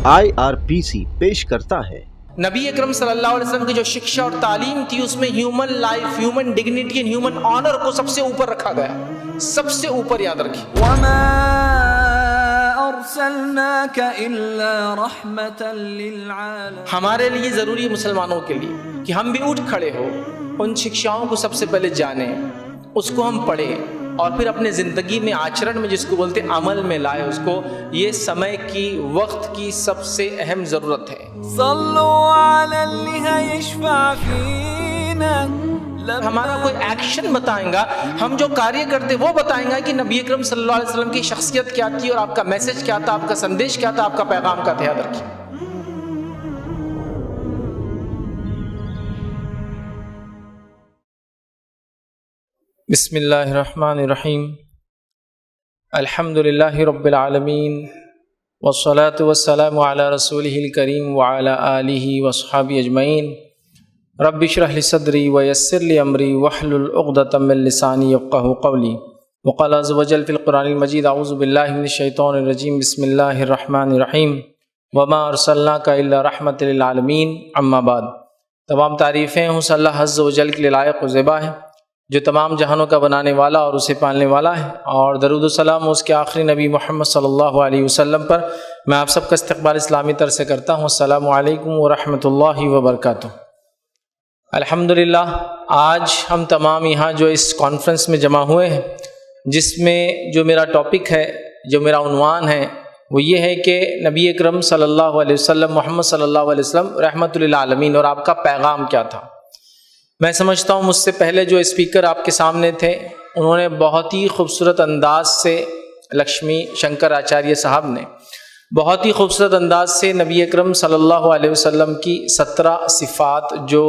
IRPC पेश करता है। नबी अकरम सल्लल्लाहु अलैहि वसल्लम की जो शिक्षा और तालीम थी उसमें human life, human dignity and human honour को सबसे ऊपर रखा गया, सबसे ऊपर, याद रखिए। वमा अर्सलनाका इल्ला रहमतन लिल आलमीन। हमारे लिए ज़रूरी है, मुसलमानों के लिए, कि हम भी उठ खड़े हो, उन शिक्षाओं को सबसे पहले जाने, उसको हम पढ़ें और फिर अपने ज़िंदगी में, आचरण में, जिसको बोलते अमल में लाए उसको। ये समय की, वक्त की सबसे अहम ज़रूरत है। सल्लु अलैहि यशफा फीना। हमारा कोई एक्शन बताएगा, हम जो कार्य करते वो बताएगा कि नबी अकरम सल्लल्लाहु अलैहि वसल्लम की शख्सियत क्या थी और आपका मैसेज क्या था, आपका संदेश क्या था, आपका पैगाम क्या था, याद रखिए। बिस्मिल्लाहिर्रहमानिर्रहीम। अल्हम्दुलिल्लाहि रब्बिल आलमीन वस्सलातु वस्सलामु अला रसूलिहिल करीम व अला आलिहि वस्हबिहि अजमईन। रब्बि इश्रह लि सदरी व यस्सिर लि अमरी वहलुल उक़दतम मिन लिसानी यफ़क़हू क़ौली। व क़ाल अज़्ज़ व जल्ल फ़िल क़ुरआनिल मजीद अऊज़ु बिल्लाहि मिनश शैतानिर रजीम बिस्मिल्लाहिर्रहमानिर्रहीम वमा अर्सलनाका इल्ला रहमतल लिल आलमीन अम्मा बाद। तमाम तारीफ़ें उस अल्लाह अज़्ज़ व जल्ल के लिए लायक़ व ज़िबा है जो तमाम जहानों का बनाने वाला और उसे पालने वाला है, और दरूद व सलाम उसके आखिरी नबी मोहम्मद सल्लल्लाहु अलैहि वसल्लम पर मैं आप सबका इस्तक़बाल इस्लामी तर से करता हूँ। अस्सलामु अलैकुम व रहमतुल्लाहि व बरकातुहू। अल्हम्दुलिल्लाह, आज हम तमाम यहाँ जो इस कॉन्फ्रेंस में जमा हुए हैं, जिसमें जो मेरा टॉपिक है, जो मेरा उन्वान है, वो ये है कि नबी अकरम सल्लल्लाहु अलैहि वसल्लम, मोहम्मद सल्लल्लाहु अलैहि वसल्लम रहमतुल लिल आलमीन, और आपका पैगाम क्या था। मैं समझता हूँ मुझसे पहले जो स्पीकर आपके सामने थे, उन्होंने बहुत ही खूबसूरत अंदाज से, लक्ष्मी शंकर आचार्य साहब ने बहुत ही खूबसूरत अंदाज से नबी अकरम सल्लल्लाहु अलैहि वसल्लम की 17 सिफ़ात जो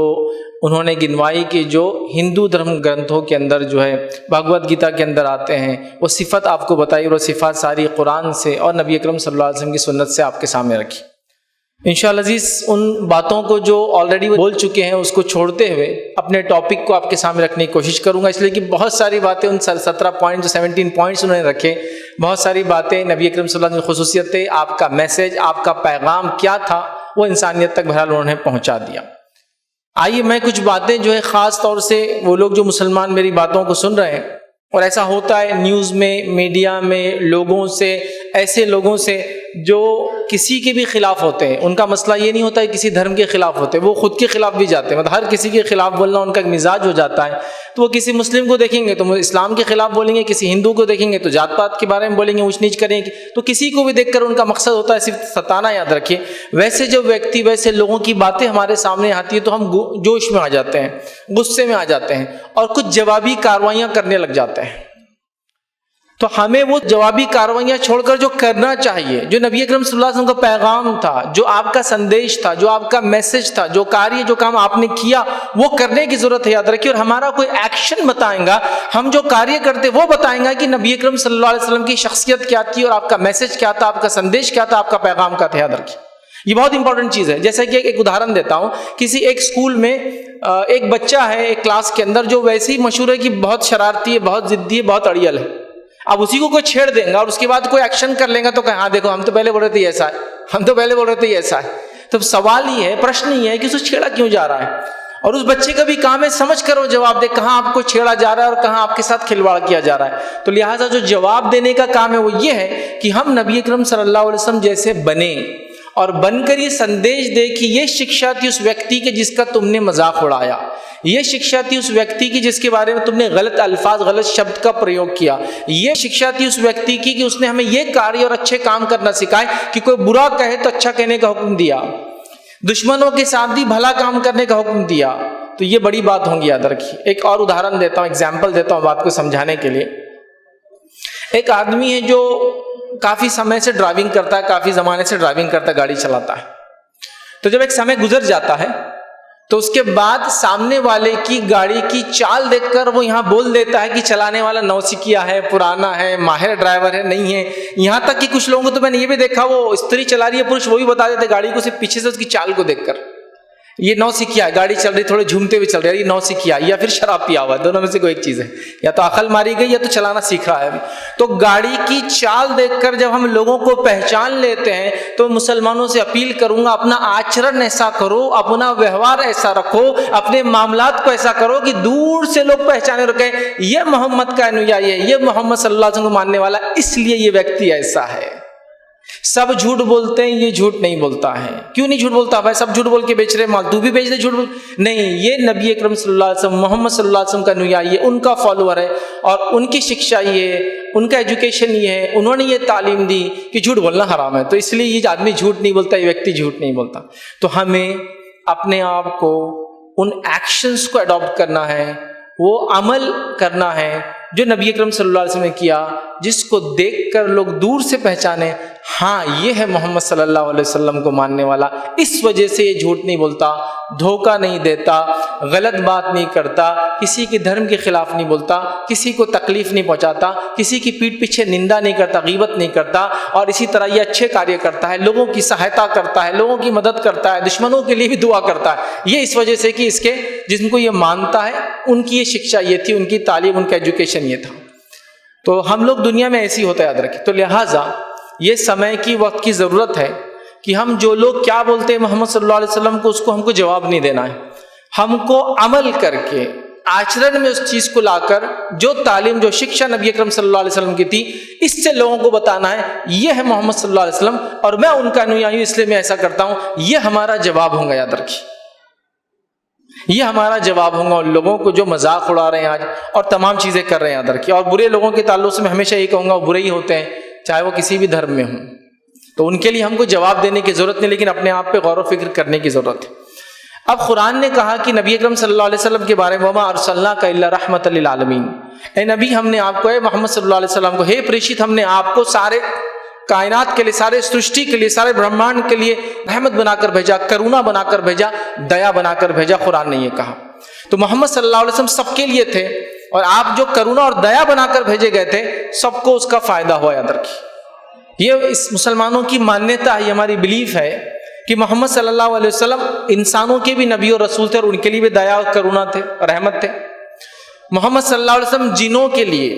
उन्होंने गिनवाई कि जो हिंदू धर्म ग्रंथों के अंदर, जो है भगवत गीता के अंदर आते हैं, वो सिफ़त आपको बताई, और वो सिफ़ात सारी कुरान से और नबी अकरम सल्लल्लाहु अलैहि वसल्लम की सुन्नत से आपके सामने रखी। इंशाअल्लाह अज़ीज़, उन बातों को जो ऑलरेडी बोल चुके हैं उसको छोड़ते हुए अपने टॉपिक को आपके सामने रखने की कोशिश करूंगा, इसलिए कि बहुत सारी बातें, उन 17 पॉइंट, जो 17 पॉइंट्स उन्होंने रखे, बहुत सारी बातें नबी अकरम सल्लल्लाहु अलैहि वसल्लम की खुसूसियतें, आपका मैसेज, आपका पैगाम क्या था, वो इंसानियत तक बहरहाल उन्होंने पहुँचा दिया। आइए मैं कुछ बातें जो है ख़ास तौर से वो लोग जो मुसलमान मेरी बातों को सुन रहे हैं, और ऐसा होता है न्यूज़ में, मीडिया में, लोगों से, ऐसे लोगों से जो किसी के भी खिलाफ होते हैं, उनका मसला ये नहीं होता है किसी धर्म के खिलाफ होते हैं, वो खुद के खिलाफ भी जाते हैं, मतलब हर किसी के खिलाफ बोलना उनका एक मिजाज हो जाता है। तो वो किसी मुस्लिम को देखेंगे तो इस्लाम के खिलाफ बोलेंगे, किसी हिंदू को देखेंगे तो जात पात के बारे में बोलेंगे, ऊंच नीच करेंगे, तो किसी को भी देखकर उनका मकसद होता है सिर्फ सताना, याद रखिए। वैसे जो व्यक्ति, वैसे लोगों की बातें हमारे सामने आती है तो हम जोश में आ जाते हैं, गुस्से में आ जाते हैं और कुछ जवाबी कार्रवाइयाँ करने लग जाते हैं। तो हमें वो जवाबी कार्रवाइयाँ छोड़कर जो करना चाहिए, जो नबी अकरम सल्लल्लाहु अलैहि वसल्लम का पैगाम था, जो आपका संदेश था, जो आपका मैसेज था, जो कार्य, जो काम आपने किया, वो करने की जरूरत है, याद रखिए। और हमारा कोई एक्शन बताएगा, हम जो कार्य करते वो बताएगा कि नबी अकरम सल्लल्लाहु अलैहि वसल्लम की शख्सियत क्या थी और आपका मैसेज क्या था, आपका संदेश क्या था, आपका पैगाम क्या था, याद रखिए। ये बहुत इंपॉर्टेंट चीज़ है। जैसे कि एक उदाहरण देता हूँ, किसी एक स्कूल में एक बच्चा है एक क्लास के अंदर जो वैसे ही मशहूर है कि बहुत शरारती है, बहुत जिद्दी है, बहुत अड़ियल है। अब उसी को कोई छेड़ देगा और उसके बाद कोई एक्शन कर लेगा तो कहे हाँ देखो हम तो पहले बोल रहे थे ऐसा है, हम तो पहले बोल रहे थे ऐसा है। तो सवाल ये है, प्रश्न ये है कि उसे छेड़ा क्यों जा रहा है, और उस बच्चे का भी काम है समझ कर वो जवाब दे, कहाँ आपको छेड़ा जा रहा है और कहाँ आपके साथ खिलवाड़ किया जा रहा है। तो लिहाजा जो जवाब देने का काम है वो ये है कि हम नबी अकरम सल्लल्लाहु अलैहि वसल्लम जैसे बने और बनकर ये संदेश दे कि ये शिक्षा थी उस व्यक्ति के जिसका तुमने मजाक उड़ाया, ये शिक्षा थी उस व्यक्ति की जिसके बारे में तुमने गलत अल्फाज, गलत शब्द का प्रयोग किया, ये शिक्षा थी उस व्यक्ति की कि उसने हमें ये कार्य और अच्छे काम करना सिखाए कि कोई बुरा कहे तो अच्छा कहने का हुक्म दिया, दुश्मनों के साथ भी भला काम करने का हुक्म दिया। तो ये बड़ी बात होंगी, याद रखिए। एक और उदाहरण देता हूँ, एग्जाम्पल देता हूँ बात को समझाने के लिए। एक आदमी है जो काफ़ी समय से ड्राइविंग करता है, काफ़ी ज़माने से ड्राइविंग करता है, गाड़ी चलाता है। तो जब एक समय गुजर जाता है तो उसके बाद सामने वाले की गाड़ी की चाल देखकर वो यहाँ बोल देता है कि चलाने वाला नौसिखिया है, पुराना है, माहिर ड्राइवर है, नहीं है। यहाँ तक कि कुछ लोगों को तो मैंने ये भी देखा, वो स्त्री चला रही है, पुरुष, वो भी बता देते गाड़ी को सिर्फ पीछे से उसकी चाल को देखकर ये नौसिखिया है, गाड़ी चल रही थोड़े झूमते हुए चल रही है, ये नौसिखिया या फिर शराब पिया हुआ, दोनों में से कोई एक चीज है, या तो अकल मारी गई या तो चलाना सीख रहा है अभी। तो गाड़ी की चाल देखकर जब हम लोगों को पहचान लेते हैं तो मुसलमानों से अपील करूंगा, अपना आचरण ऐसा करो, अपना व्यवहार ऐसा रखो, अपने मामलात को ऐसा करो कि दूर से लोग पहचाने रखे ये मोहम्मद का अनुयायी है, ये मोहम्मद सल्लल्लाहु अलैहि वसल्लम को मानने वाला, इसलिए ये व्यक्ति ऐसा है। सब झूठ बोलते हैं, ये झूठ नहीं बोलता है। क्यों नहीं झूठ बोलता भाई? सब झूठ बोल के बेच रहे माल, तू भी बेच दे झूठ बोल। नहीं, ये नबी अकरम सल्लल्लाहु अलैहि वसल्लम, मोहम्मद सल्लल्लाहु अलैहि वसल्लम का अनुयायी है, उनका फॉलोअर है और उनकी शिक्षा ये है, उनका एजुकेशन ये है, उन्होंने ये तालीम दी कि झूठ बोलना हराम है, तो इसलिए ये आदमी झूठ नहीं बोलता, ये व्यक्ति झूठ नहीं बोलता। तो हमें अपने आप को उन एक्शंस को अडॉप्ट करना है, वो अमल करना है जो नबी अकरम सल्लल्लाहु अलैहि वसल्लम ने किया, जिसको देखकर लोग दूर से पहचाने हाँ ये है मोहम्मद सल्लल्लाहु अलैहि वसल्लम को मानने वाला। इस वजह से ये झूठ नहीं बोलता, धोखा नहीं देता, गलत बात नहीं करता, किसी के धर्म के खिलाफ नहीं बोलता, किसी को तकलीफ नहीं पहुंचाता, किसी की पीठ पीछे निंदा नहीं करता, गीबत नहीं करता, और इसी तरह ये अच्छे कार्य करता है, लोगों की सहायता करता है, लोगों की मदद करता है, दुश्मनों के लिए भी दुआ करता है। ये इस वजह से कि इसके जिनको ये मानता है उनकी ये शिक्षा ये थी, उनकी तालीम, उनका एजुकेशन ये था। तो हम लोग दुनिया में ऐसी होता है, याद रखें। तो लिहाजा ये समय की, वक्त की ज़रूरत है कि हम जो लोग क्या बोलते हैं मोहम्मद सल्लल्लाहु अलैहि वसल्लम को, उसको हमको जवाब नहीं देना है। हमको अमल करके, आचरण में उस चीज़ को लाकर, जो तालीम, जो शिक्षा नबी अकरम सल्लल्लाहु अलैहि वसल्लम की थी, इससे लोगों को बताना है ये है मोहम्मद सल्लल्लाहु अलैहि वसल्लम और मैं उनका अनुयायी हूँ, इसलिए मैं ऐसा करता हूँ। ये हमारा जवाब होगा, याद रखिए, ये हमारा जवाब होगा उन लोगों को जो मजाक उड़ा रहे हैं आज और तमाम चीज़ें कर रहे हैं, याद रखिए। और बुरे लोगों के ताल्लुक से मैं हमेशा यही कहूँगा, वो बुरे ही होते हैं, चाहे वो किसी भी धर्म में हों। तो उनके लिए हमको जवाब देने की ज़रूरत नहीं, लेकिन अपने आप पे गौर व फिक्र करने की ज़रूरत है। अब कुरान ने कहा कि नबी अकरम सल्लल्लाहु अलैहि वसल्लम के बारे में, वमा अरसलनाका इल्ला रहमतल लिल आलमीन, ए नबी हमने आपको, ए मोहम्मद सल्लल्लाहु अलैहि वसल्लम को, हे प्रेषित, हमने आपको सारे कायनात के लिए, सारे सृष्टि के लिए, सारे ब्रह्मांड के लिए रहमत बनाकर भेजा, करुणा बनाकर भेजा, दया बनाकर भेजा। कुरान ने ये कहा। तो मोहम्मद सल्लल्लाहु अलैहि वसल्लम सबके लिए थे और आप जो करुणा और दया बनाकर भेजे गए थे, सबको उसका फायदा हुआ, याद रखिए। ये इस मुसलमानों की मान्यता है, हमारी बिलीफ है कि मोहम्मद सल्लल्लाहु अलैहि वसल्लम इंसानों के भी नबी और रसूल थे और उनके लिए भी दया और करुणा थे, रहमत थे। मोहम्मद सल्लल्लाहु अलैहि वसल्लम जिनों के लिए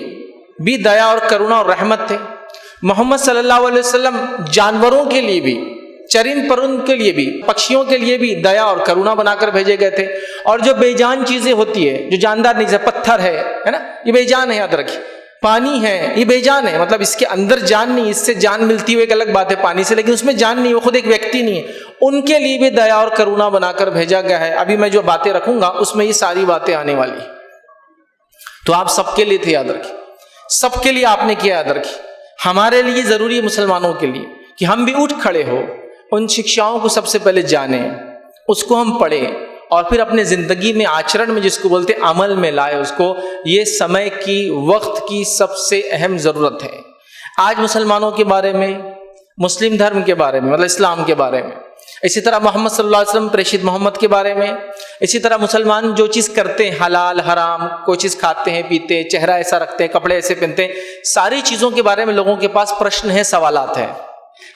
भी दया और करुणा और रहमत थे। मोहम्मद सल्लल्लाहु अलैहि वसल्लम जानवरों के लिए भी, चरिंद परिंद के लिए भी, पक्षियों के लिए भी दया और करुणा बनाकर भेजे गए थे। और जो बेजान चीजें होती है, जो जानदार नहीं, जैसे पत्थर है ना, ये बेजान है, याद रखिए। पानी है, ये बेजान है, मतलब इसके अंदर जान नहीं, इससे जान मिलती हुई एक अलग बात है पानी से, लेकिन उसमें जान नहीं, वो खुद एक व्यक्ति नहीं है। उनके लिए भी दया और करुणा बनाकर भेजा गया है। अभी मैं जो बातें रखूंगा उसमें ये सारी बातें आने वाली है। तो आप सबके लिए थे, याद रखिए, सबके लिए आपने किया, याद रखिए। हमारे लिए जरूरी है, मुसलमानों के लिए, कि हम भी उठ खड़े हो, उन शिक्षाओं को सबसे पहले जाने, उसको हम पढ़ें और फिर अपने ज़िंदगी में, आचरण में, जिसको बोलते हैं अमल में लाए उसको। ये समय की, वक्त की सबसे अहम ज़रूरत है। आज मुसलमानों के बारे में, मुस्लिम धर्म के बारे में, मतलब इस्लाम के बारे में, इसी तरह मोहम्मद सल्लल्लाहु अलैहि वसल्लम, प्रेषित मोहम्मद के बारे में, इसी तरह मुसलमान जो चीज़ करते हैं, हलाल हराम, कोई चीज़ खाते हैं, पीते हैं, चेहरा ऐसा रखते हैं, कपड़े ऐसे पहनते हैं, सारी चीज़ों के बारे में लोगों के पास प्रश्न है, सवालात है।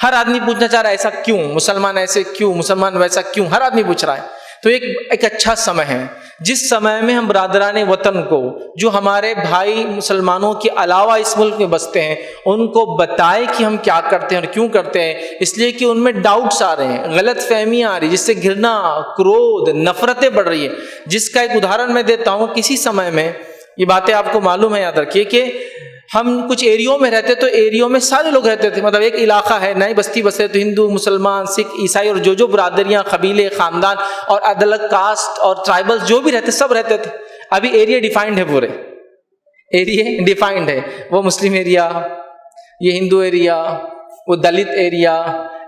हर आदमी पूछना चाह रहा है, ऐसा क्यों, मुसलमान ऐसे क्यों, मुसलमान वैसा क्यों, हर आदमी पूछ रहा है। तो एक अच्छा समय है, जिस समय में हम बरादराने वतन को, जो हमारे भाई मुसलमानों के अलावा इस मुल्क में बसते हैं, उनको बताएं कि हम क्या करते हैं और क्यों करते हैं। इसलिए कि उनमें डाउट्स आ रहे हैं, गलत फहमियाँ आ रही, जिससे घृणा, क्रोध, नफरतें बढ़ रही है। जिसका एक उदाहरण मैं देता हूँ। किसी समय में, ये बातें आपको मालूम है, याद रखिए, कि हम कुछ एरियो में रहते, तो एरियो में सारे लोग रहते थे, मतलब एक इलाका है, नई बस्ती बसे, तो हिंदू, मुसलमान, सिख, ईसाई और जो बरादरियां, कबीले, खानदान और अलग कास्ट और ट्राइबल्स जो भी रहते, सब रहते थे। अभी एरिया डिफाइंड है, पूरे एरिया डिफाइंड है। वो मुस्लिम एरिया, ये हिंदू एरिया, वो दलित एरिया,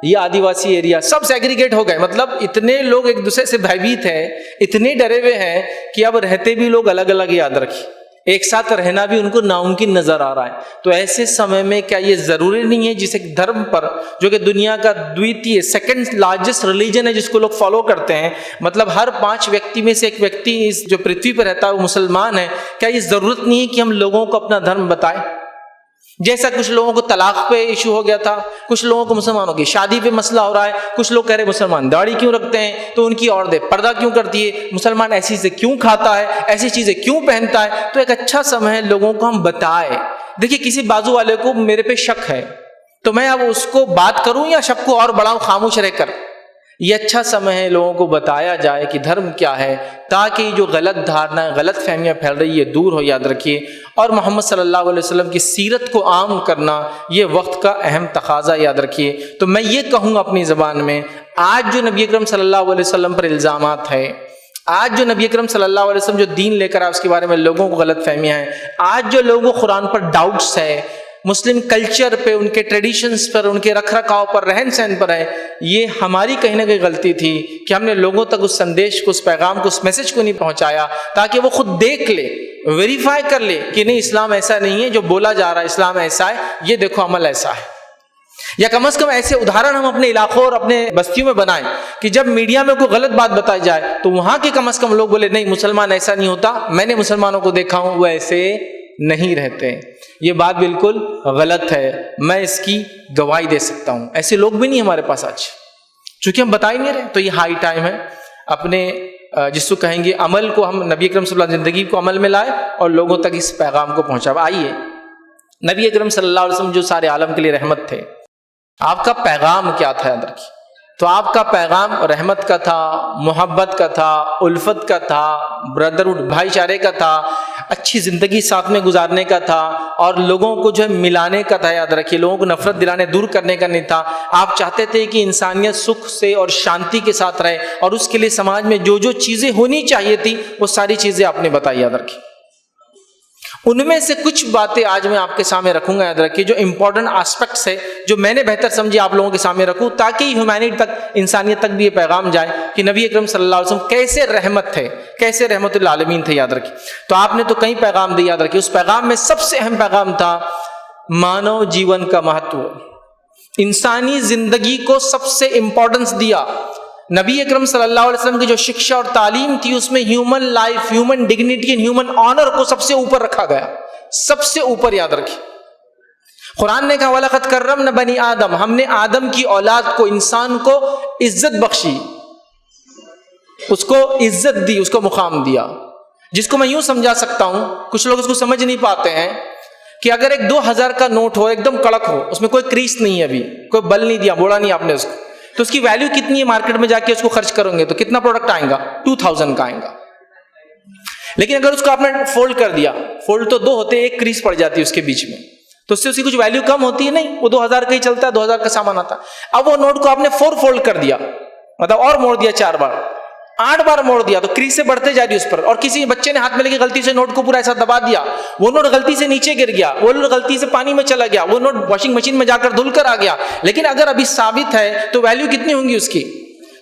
ये आदिवासी एरिया, सब सेग्रीगेट हो गए। मतलब इतने लोग एक दूसरे से भयभीत हैं, इतने डरे हुए हैं कि अब रहते भी लोग अलग अलग, याद रखिए, एक साथ रहना भी उनको नामुमकिन नजर आ रहा है। तो ऐसे समय में क्या ये जरूरी नहीं है, जिस एक धर्म पर, जो कि दुनिया का द्वितीय, सेकंड लार्जेस्ट रिलीजन है, जिसको लोग फॉलो करते हैं, मतलब हर 5 व्यक्ति में से एक व्यक्ति इस जो पृथ्वी पर रहता है वो मुसलमान है, क्या ये जरूरत नहीं है कि हम लोगों को अपना धर्म बताएं? जैसा कुछ लोगों को तलाक पे इशू हो गया था, कुछ लोगों को मुसलमानों की शादी पे मसला हो रहा है, कुछ लोग कह रहे मुसलमान दाढ़ी क्यों रखते हैं तो उनकी औरतें पर्दा क्यों करती है, मुसलमान ऐसी चीजें क्यों खाता है, ऐसी चीजें क्यों पहनता है। तो एक अच्छा समय है लोगों को हम बताएं। देखिए किसी बाजू वाले को मेरे पे शक है तो मैं अब उसको बात करूं या शक को और बढ़ाऊं खामोश रहकर, ये अच्छा समय है लोगों को बताया जाए कि धर्म क्या है, ताकि जो गलत धारणा गलत फहमियाँ फैल रही है दूर हो। याद रखिए, और मोहम्मद सल्लल्लाहु अलैहि वसल्लम की सीरत को आम करना ये वक्त का अहम तकाजा। याद रखिए, तो मैं ये कहूँगा अपनी ज़बान में, आज जो नबी अकरम सल्लल्लाहु अलैहि वसल्लम पर इल्ज़ामात है, आज जो नबी अकरम सल्लल्लाहु अलैहि वसल्लम जो दीन लेकर आए उसके बारे में लोगों को गलत फहमियाँ हैं, आज जो लोगों को कुरान पर डाउट्स है, मुस्लिम कल्चर पे, उनके ट्रेडिशंस पर, उनके रख रखाव पर, रहन सहन पर है, ये हमारी कहीं ना कहीं गलती थी कि हमने लोगों तक उस संदेश को, उस पैगाम को, उस मैसेज को नहीं पहुंचाया ताकि वो खुद देख ले, वेरीफाई कर ले कि नहीं इस्लाम ऐसा नहीं है जो बोला जा रहा है, इस्लाम ऐसा है, ये देखो अमल ऐसा है। या कम से कम ऐसे उदाहरण हम अपने इलाकों और अपने बस्तियों में बनाएं कि जब मीडिया में कोई गलत बात बताई जाए तो वहां के कम से कम लोग बोले नहीं मुसलमान ऐसा नहीं होता, मैंने मुसलमानों को देखा हूं वो ऐसे नहीं रहते, ये बात बिल्कुल गलत है, मैं इसकी गवाही दे सकता हूं। ऐसे लोग भी नहीं हमारे पास आज, चूंकि हम बता ही नहीं रहे। तो ये हाई टाइम है अपने जिसको कहेंगे अमल को, हम नबी अकरम सल्लल्लाहु अलैहि वसल्लम जिंदगी को अमल में लाए और लोगों तक इस पैगाम को पहुंचा। आइए, नबी अकरम सल्लल्लाहु अलैहि वसल्लम जो सारे आलम के लिए रहमत थे, आपका पैगाम क्या था अंदर की? तो आपका पैगाम रहमत का था, मोहब्बत का था, उल्फत का था, ब्रदरहुड भाईचारे का था, अच्छी जिंदगी साथ में गुजारने का था और लोगों को जो है मिलाने का था। याद रखिए, लोगों को नफरत दिलाने, दूर करने का नहीं था। आप चाहते थे कि इंसानियत सुख से और शांति के साथ रहे और उसके लिए समाज में जो जो चीजें होनी चाहिए थी वो सारी चीजें आपने बताई। याद रखिए, उनमें से कुछ बातें आज मैं आपके सामने रखूंगा। याद रखिए, जो इंपॉर्टेंट एस्पेक्ट्स है, जो मैंने बेहतर समझी आप लोगों के सामने रखूं ताकि ह्यूमैनिटी तक, इंसानियत तक भी ये पैगाम जाए कि नबी अकरम सल्लल्लाहु अलैहि वसल्लम कैसे रहमत थे, कैसे रहमतुल आलमीन थे। याद रखिए, तो आपने तो कई पैगाम दिए। याद रखिए, उस पैगाम में सबसे अहम पैगाम था मानव जीवन का महत्व, इंसानी जिंदगी को सबसे इंपॉर्टेंस दिया। नबी अकरम सल्लल्लाहु अलैहि वसल्लम की जो शिक्षा और तालीम थी उसमें human life, human dignity and human honour को सबसे ऊपर रखा गया, सबसे ऊपर। याद रखिए, कुरान ने कहा वलक़द कर्रमना बनी आदम, हमने आदम की औलाद को, इंसान को इज्जत बख्शी, उसको इज्जत दी, उसको मुकाम दिया। जिसको मैं यूं समझा सकता हूं, कुछ लोग उसको समझ नहीं पाते हैं कि अगर एक 2000 का नोट हो, एकदम कड़क हो, उसमें कोई क्रीस नहीं है, अभी कोई बल नहीं दिया, बोला नहीं आपने उसको, तो उसकी वैल्यू कितनी है? मार्केट में जाके उसको खर्च करोगे तो कितना प्रोडक्ट आएगा? 2000 का आएगा। लेकिन अगर उसको आपने फोल्ड कर दिया, फोल्ड तो दो होते, एक क्रीज पड़ जाती है उसके बीच में, तो उससे उसकी कुछ वैल्यू कम होती है? नहीं, वो 2000 का ही चलता है, 2000 का सामान आता है। अब वो नोट को आपने 4 फोल्ड कर दिया, मतलब और मोड़ दिया, 4 बार, 8 बार मोड़ दिया, तो क्रीज से बढ़ते जा रही उस पर। और किसी बच्चे ने हाथ में लेके गलती से नोट को पूरा ऐसा दबा दिया, वो नोट गलती से नीचे गिर गया, वो नोट गलती से पानी में चला गया, वो नोट वॉशिंग मशीन में जाकर धुल कर आ गया। लेकिन अगर अभी साबित है तो वैल्यू कितनी होंगी उसकी?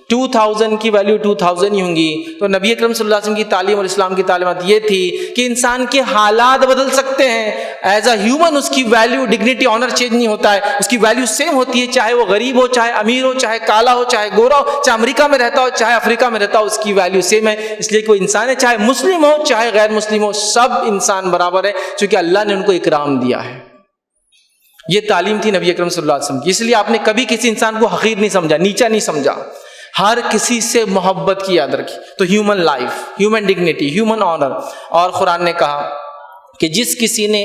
2000 की वैल्यू 2000 ही होंगी। तो नबी अकरम सल्लल्लाहु अलैहि वसल्लम की तालीम और इस्लाम की तालीमात ये थी कि इंसान के हालात बदल सकते हैं, एज अ ह्यूमन उसकी वैल्यू, डिग्निटी, ऑनर चेंज नहीं होता है, उसकी वैल्यू सेम होती है, चाहे वो गरीब हो, चाहे अमीर हो, चाहे काला हो, चाहे गोरा हो, चाहे अमेरिका में रहता हो, चाहे अफ्रीका में रहता हो, उसकी वैल्यू सेम है। इसलिए कोई इंसान है, चाहे मुस्लिम हो, चाहे गैर मुस्लिम हो, सब इंसान बराबर है, क्योंकि अल्लाह ने उनको इकराम दिया है। ये तालीम थी नबी अकरम सल्लल्लाहु अलैहि वसल्लम की। इसलिए आपने कभी किसी इंसान को हकीर नहीं समझा, नीचा नहीं समझा, हर किसी से मोहब्बत की याद रखी। तो human life, human dignity, human honour. और कुरान ने कहा कि जिस किसी ने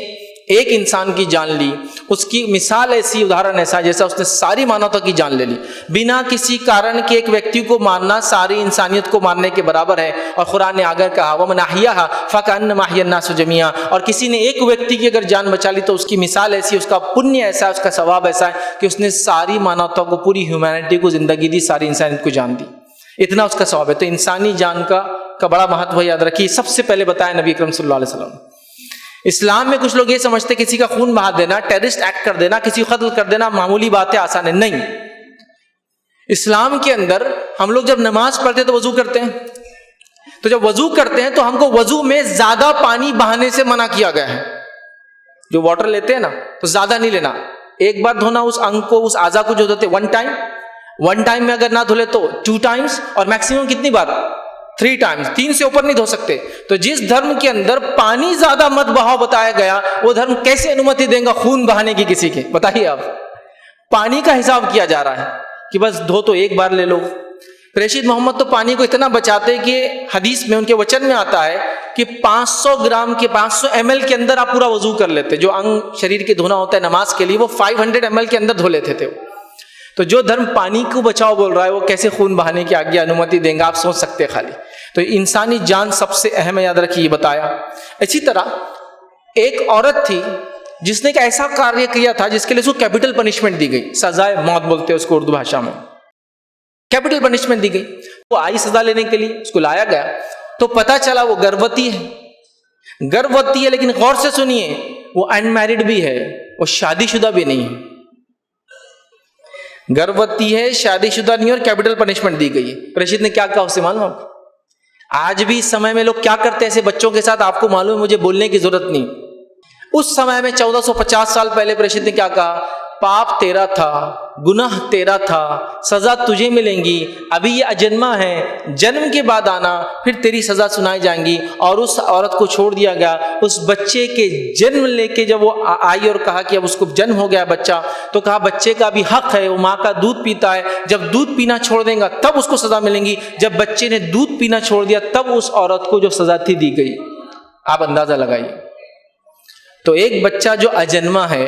एक इंसान की जान ली, उसकी मिसाल ऐसी, उदाहरण ऐसा जैसा उसने सारी मानवता की जान ले ली। बिना किसी कारण के एक व्यक्ति को मारना सारी इंसानियत को मारने के बराबर है। और कुरान ने आगे कहा वमन अहयाहा फकअन्नमा अहयन्नास जमीआ, और किसी ने एक व्यक्ति की अगर जान बचा ली तो उसकी मिसाल ऐसी, उसका पुण्य ऐसा है, उसका सवाब ऐसा है कि उसने सारी मानवता को, पूरी ह्यूमैनिटी को जिंदगी दी, सारी इंसानियत को जान दी, इतना उसका सवाब है। तो इंसानी जान का बड़ा महत्व याद रखिए। सबसे पहले बताया नबी अकरम सल्लल्लाहु अलैहि वसल्लम। इस्लाम में कुछ लोग ये समझते किसी का खून बहा देना, टेररिस्ट एक्ट कर देना, किसी को कत्ल कर देना मामूली बात है, आसान है। नहीं, इस्लाम के अंदर हम लोग जब नमाज पढ़ते हैं तो वजू करते हैं, तो जब वजू करते हैं तो हमको वजू में ज्यादा पानी बहाने से मना किया गया है। जो वाटर लेते हैं ना तो ज्यादा नहीं लेना, एक बार धोना उस अंग को, उस आजा को जो धोते वन टाइम में अगर ना धुले तो 2 टाइम्स, और मैक्सिमम कितनी बार? 3 टाइम्स, 3 से ऊपर नहीं धो सकते। तो जिस धर्म के अंदर पानी ज्यादा मत बहाओ बताया गया, वो धर्म कैसे अनुमति देगा खून बहाने की किसी के? बताइए आप। पानी का हिसाब किया जा रहा है कि बस धो तो एक बार ले लो। प्रेषित मोहम्मद तो पानी को इतना बचाते कि हदीस में, उनके वचन में आता है कि 500 ग्राम के 500 ml के अंदर आप पूरा वजू कर लेते। जो अंग शरीर के धोना होता है नमाज के लिए, वो 500 ml के अंदर धो लेते थे। तो जो धर्म पानी को बचाओ बोल रहा है, वो कैसे खून बहाने की आज्ञा अनुमति देंगे? आप सोच सकते हैं खाली। तो इंसानी जान सबसे अहम है, याद रखिए, बताया। इसी तरह एक औरत थी जिसने एक ऐसा कार्य किया था जिसके लिए उसको कैपिटल पनिशमेंट दी गई, सजाए मौत बोलते हैं उसको उर्दू भाषा में। कैपिटल पनिशमेंट दी गई। वो आई सजा लेने के लिए, उसको लाया गया तो पता चला वो गर्भवती है। गर्भवती है, लेकिन गौर से सुनिए, वो अनमैरिड भी है, वो शादीशुदा भी नहीं है। गर्भवती है, शादीशुदा नहीं, और कैपिटल पनिशमेंट दी गई है। प्रेषित ने क्या कहा उससे मालूम आपको? आज भी इस समय में लोग क्या करते हैं ऐसे बच्चों के साथ, आपको मालूम है, मुझे बोलने की जरूरत नहीं। उस समय में 1450 साल पहले प्रेषित ने क्या कहा? पाप तेरा था, गुनाह तेरा था, सजा तुझे मिलेंगी। अभी ये अजन्मा है, जन्म के बाद आना, फिर तेरी सजा सुनाई जाएंगी। और उस औरत को छोड़ दिया गया। उस बच्चे के जन्म लेके जब वो आई और कहा कि अब उसको जन्म हो गया बच्चा, तो कहा बच्चे का भी हक है, वो माँ का दूध पीता है, जब दूध पीना छोड़ देगा तब उसको सजा मिलेंगी। जब बच्चे ने दूध पीना छोड़ दिया तब उस औरत को जो सजा थी दी गई। आप अंदाजा लगाइए। तो एक बच्चा जो अजन्मा है,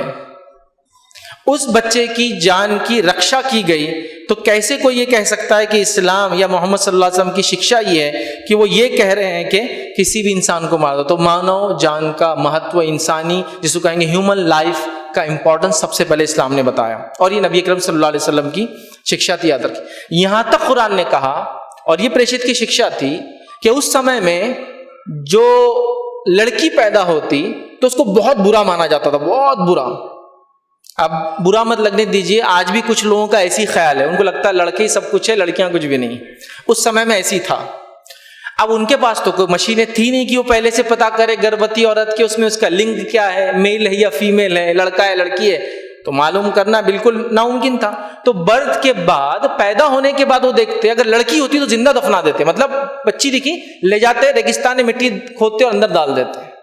उस बच्चे की जान की रक्षा की गई, तो कैसे कोई ये कह सकता है कि इस्लाम या मोहम्मद सल्लल्लाहु अलैहि वसल्लम की शिक्षा ये है कि वो ये कह रहे हैं कि किसी भी इंसान को मार दो? तो मानव जान का महत्व, इंसानी जिसको कहेंगे ह्यूमन लाइफ का इंपॉर्टेंस सबसे पहले इस्लाम ने बताया, और ये नबी अकरम सल्लल्लाहु अलैहि वसल्लम की शिक्षा थी, याद रखिए। यहां तक कुरान ने कहा, और ये प्रेषित की शिक्षा थी, कि उस समय में जो लड़की पैदा होती तो उसको बहुत बुरा माना जाता था, बहुत बुरा। अब बुरा मत लगने दीजिए, आज भी कुछ लोगों का ऐसी ख्याल है, उनको लगता है लड़के ही सब कुछ है, लड़कियां कुछ भी नहीं। उस समय में ऐसी था। अब उनके पास तो कोई मशीनें थी नहीं कि वो पहले से पता करे गर्भवती औरत के उसमें उसका लिंग क्या है, मेल है या फीमेल है, लड़का है लड़की है, तो मालूम करना बिल्कुल नामुमकिन था। तो बर्थ के बाद, पैदा होने के बाद वो देखते, अगर लड़की होती तो जिंदा दफना देते, मतलब बच्ची दिखी ले जाते, रेगिस्तान में मिट्टी खोदते और अंदर डाल देते।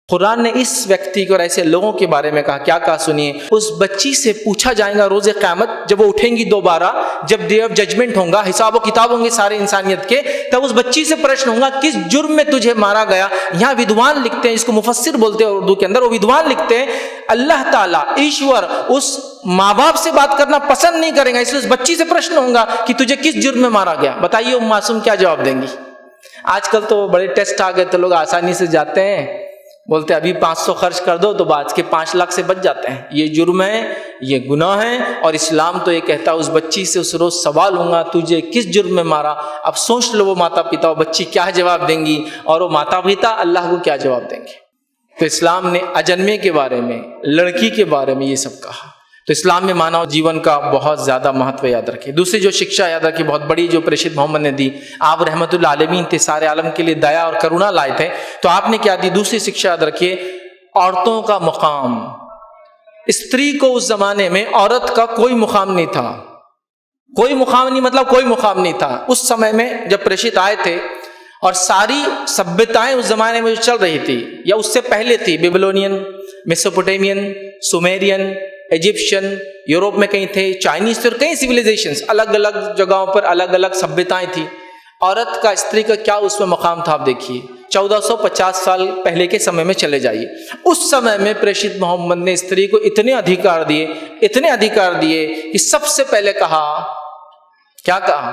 कुरान ने इस व्यक्ति को और ऐसे लोगों के बारे में कहा, क्या कहा सुनिए। उस बच्ची से पूछा जाएगा रोज़े क़यामत, जब वो उठेंगी दोबारा, जब डे ऑफ जजमेंट होगा, हिसाब व किताब होंगे सारे इंसानियत के, तब उस बच्ची से प्रश्न होगा किस जुर्म में तुझे मारा गया। यहाँ विद्वान लिखते हैं, इसको मुफस्सिर बोलते हैं उर्दू के अंदर, वो विद्वान लिखते हैं अल्लाह ताला ईश्वर उस माँ बाप से बात करना पसंद नहीं करेंगे, इसलिए उस बच्ची से प्रश्न होगा कि तुझे किस जुर्म में मारा गया। बताइए वो मासूम क्या जवाब देंगी? आजकल तो बड़े टेस्ट आ गए, तो लोग आसानी से जाते हैं, बोलते अभी 500 खर्च कर दो तो बाद के 5 लाख से बच जाते हैं। ये जुर्म है, ये गुनाह है, और इस्लाम तो ये कहता है उस बच्ची से उस रोज सवाल होगा तुझे किस जुर्म में मारा। अब सोच लो वो माता पिता, वो बच्ची क्या जवाब देंगी, और वो माता पिता अल्लाह को क्या जवाब देंगे। तो इस्लाम ने अजन्मे के बारे में, लड़की के बारे में ये सब कहा। तो इस्लाम में मानव जीवन का बहुत ज़्यादा महत्व याद रखें। दूसरी जो शिक्षा याद रखी बहुत बड़ी, जो प्रेषित मोहम्मद ने दी, आप रहमतुल आलमीन थे, सारे आलम के लिए दया और करुणा लाए थे, तो आपने क्या दी? दूसरी शिक्षा याद रखिए, औरतों का मुकाम। स्त्री को उस जमाने में औरत का कोई मुकाम नहीं था, कोई मुकाम नहीं, मतलब कोई मुकाम नहीं था उस समय में जब प्रेषित आए थे। और सारी सभ्यताएं उस जमाने में जो चल रही थी या उससे पहले थी, Babylonian, Mesopotamian, Sumerian, Egyptian, Europe में कहीं थे, चाइनीज थे, और कई सिविलाइजेशंस, अलग अलग जगहों पर अलग अलग सभ्यताएं थी। औरत का, स्त्री का क्या उसमें मकाम था? आप देखिए 1450 साल पहले के समय में चले जाइए। उस समय में प्रेषित मोहम्मद ने स्त्री को इतने अधिकार दिए कि सबसे पहले कहा, क्या कहा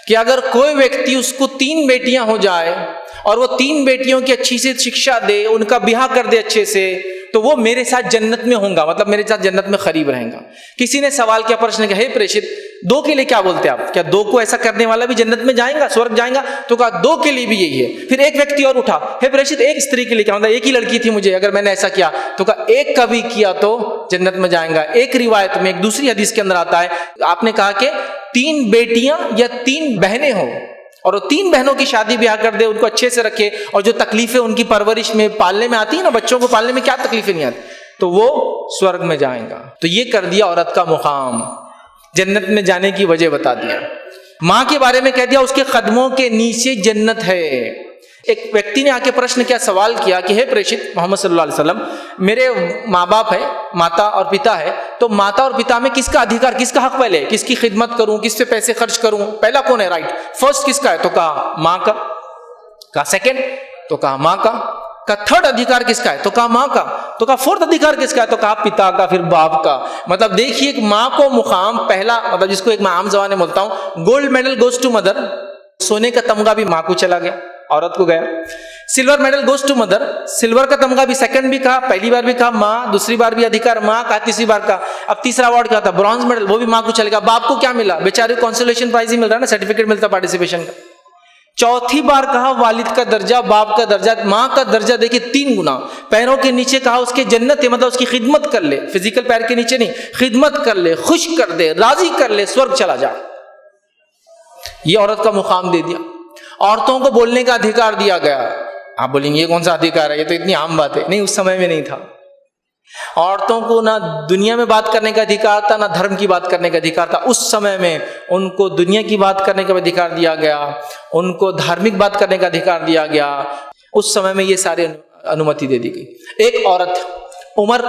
कि अगर कोई व्यक्ति, उसको 3 बेटियां हो जाए और वो 3 बेटियों की अच्छी से शिक्षा दे, उनका ब्याह कर दे अच्छे से, तो वो मेरे साथ जन्नत में होगा, मतलब मेरे साथ जन्नत में करीब रहेगा। किसी ने सवाल किया, प्रश्न किया, हे प्रेषित 2 के लिए क्या बोलते हैं आप? क्या 2 को ऐसा करने वाला भी जन्नत में जाएगा, स्वर्ग जाएगा? तो कहा 2 के लिए भी यही है। फिर एक व्यक्ति और उठा, हे प्रेषित 1 स्त्री के लिए क्या, मतलब 1 ही लड़की थी मुझे, अगर मैंने ऐसा किया, तो कहा 1 का भी किया तो जन्नत में जाएगा। एक रिवायत में, एक दूसरी हदीस के अंदर आता है, आपने कहा कि 3 बेटियां या 3 बहनें हो, और 3 बहनों की शादी ब्याह कर दे, उनको अच्छे से रखे, और जो तकलीफें उनकी परवरिश में, पालने में आती है ना, बच्चों को पालने में क्या तकलीफें नहीं आती, तो वो स्वर्ग में जाएगा। तो ये कर दिया औरत का मुकाम, जन्नत में जाने की वजह बता दिया। माँ के बारे में कह दिया उसके कदमों के नीचे जन्नत है। एक व्यक्ति ने आके प्रश्न किया, सवाल किया कि हे प्रेषित मोहम्मद सल्लल्लाहु अलैहि वसल्लम, मेरे माँ बाप है, माता और पिता है, तो माता और पिता में किसका अधिकार, किसका हक पहले, किसकी खिदमत करूं, किससे पैसे खर्च करूं, पहला कौन है, राइट, फर्स्ट किसका है, तो कहा माँ का सेकंड, तो कहा माँ का थर्ड अधिकार किसका है, तो कहा माँ का, तो कहा फोर्थ अधिकार किसका है, तो कहा पिता का, फिर बाप का। मतलब देखिए माँ को मुकाम पहला, मतलब जिसको एक मैं आम जबान में बोलता हूं, gold medal goes to mother, सोने का तमगा भी माँ को चला गया, औरत को गया। Silver medal goes to mother, silver का तमगा भी सेकंड भी कहा, पहली बार भी कहा माँ, दूसरी बार भी अधिकार माँ का, तीसरी बार का, अब तीसरा अवार्ड क्या था, ब्रॉन्ज मेडल, वो भी माँ को चलेगा। बाप को क्या मिला, बेचारे को कंसोलेशन प्राइज ही मिल रहा है ना, सर्टिफिकेट मिलता पार्टिसिपेशन का। चौथी बार कहा वालिद का दर्जा, बाप का दर्जा, माँ का दर्जा देखिए 3 गुना। पैरों के नीचे कहा उसके जन्नत है, मतलब उसकी खिदमत कर ले, फिजिकल पैर के नीचे नहीं, खिदमत कर ले, खुश कर दे, राजी कर ले, स्वर्ग चला जा। ये औरत का मुकाम दे दिया। औरतों को बोलने का अधिकार दिया गया। आप बोलेंगे ये कौन सा अधिकार है, ये तो इतनी आम बात है। नहीं, उस समय में नहीं था। औरतों को ना दुनिया में बात करने का अधिकार था, ना धर्म की बात करने का अधिकार था। उस समय में उनको दुनिया की बात करने का अधिकार दिया गया, उनको धार्मिक बात करने का अधिकार दिया गया। उस समय में ये सारी अनुमति दे दी गई। एक औरत, उमर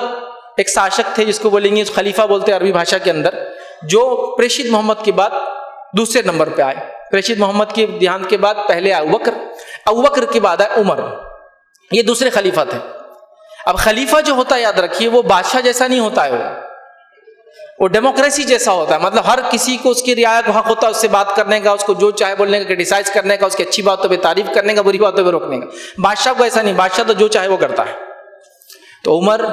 एक शासक थे, जिसको बोलेंगे खलीफा बोलते हैं अरबी भाषा के अंदर, जो प्रेषित मोहम्मद के बाद दूसरे नंबर पे आए। प्रेषित मोहम्मद के देहांत के बाद पहले अबू बकर के बाद आए उमर, ये दूसरे खलीफा थे। अब खलीफा जो होता है, याद रखिए, वो बादशाह जैसा नहीं होता है, वो डेमोक्रेसी जैसा होता है। मतलब हर किसी को उसकी रियाया को हक होता है उससे बात करने का, उसको जो चाहे बोलने का, क्रिटिसाइज करने का, उसकी अच्छी बातों पे तारीफ करने का, बुरी बातों पे रोकने का। बादशाह को ऐसा नहीं, बादशाह तो जो चाहे वो करता है। तो उमर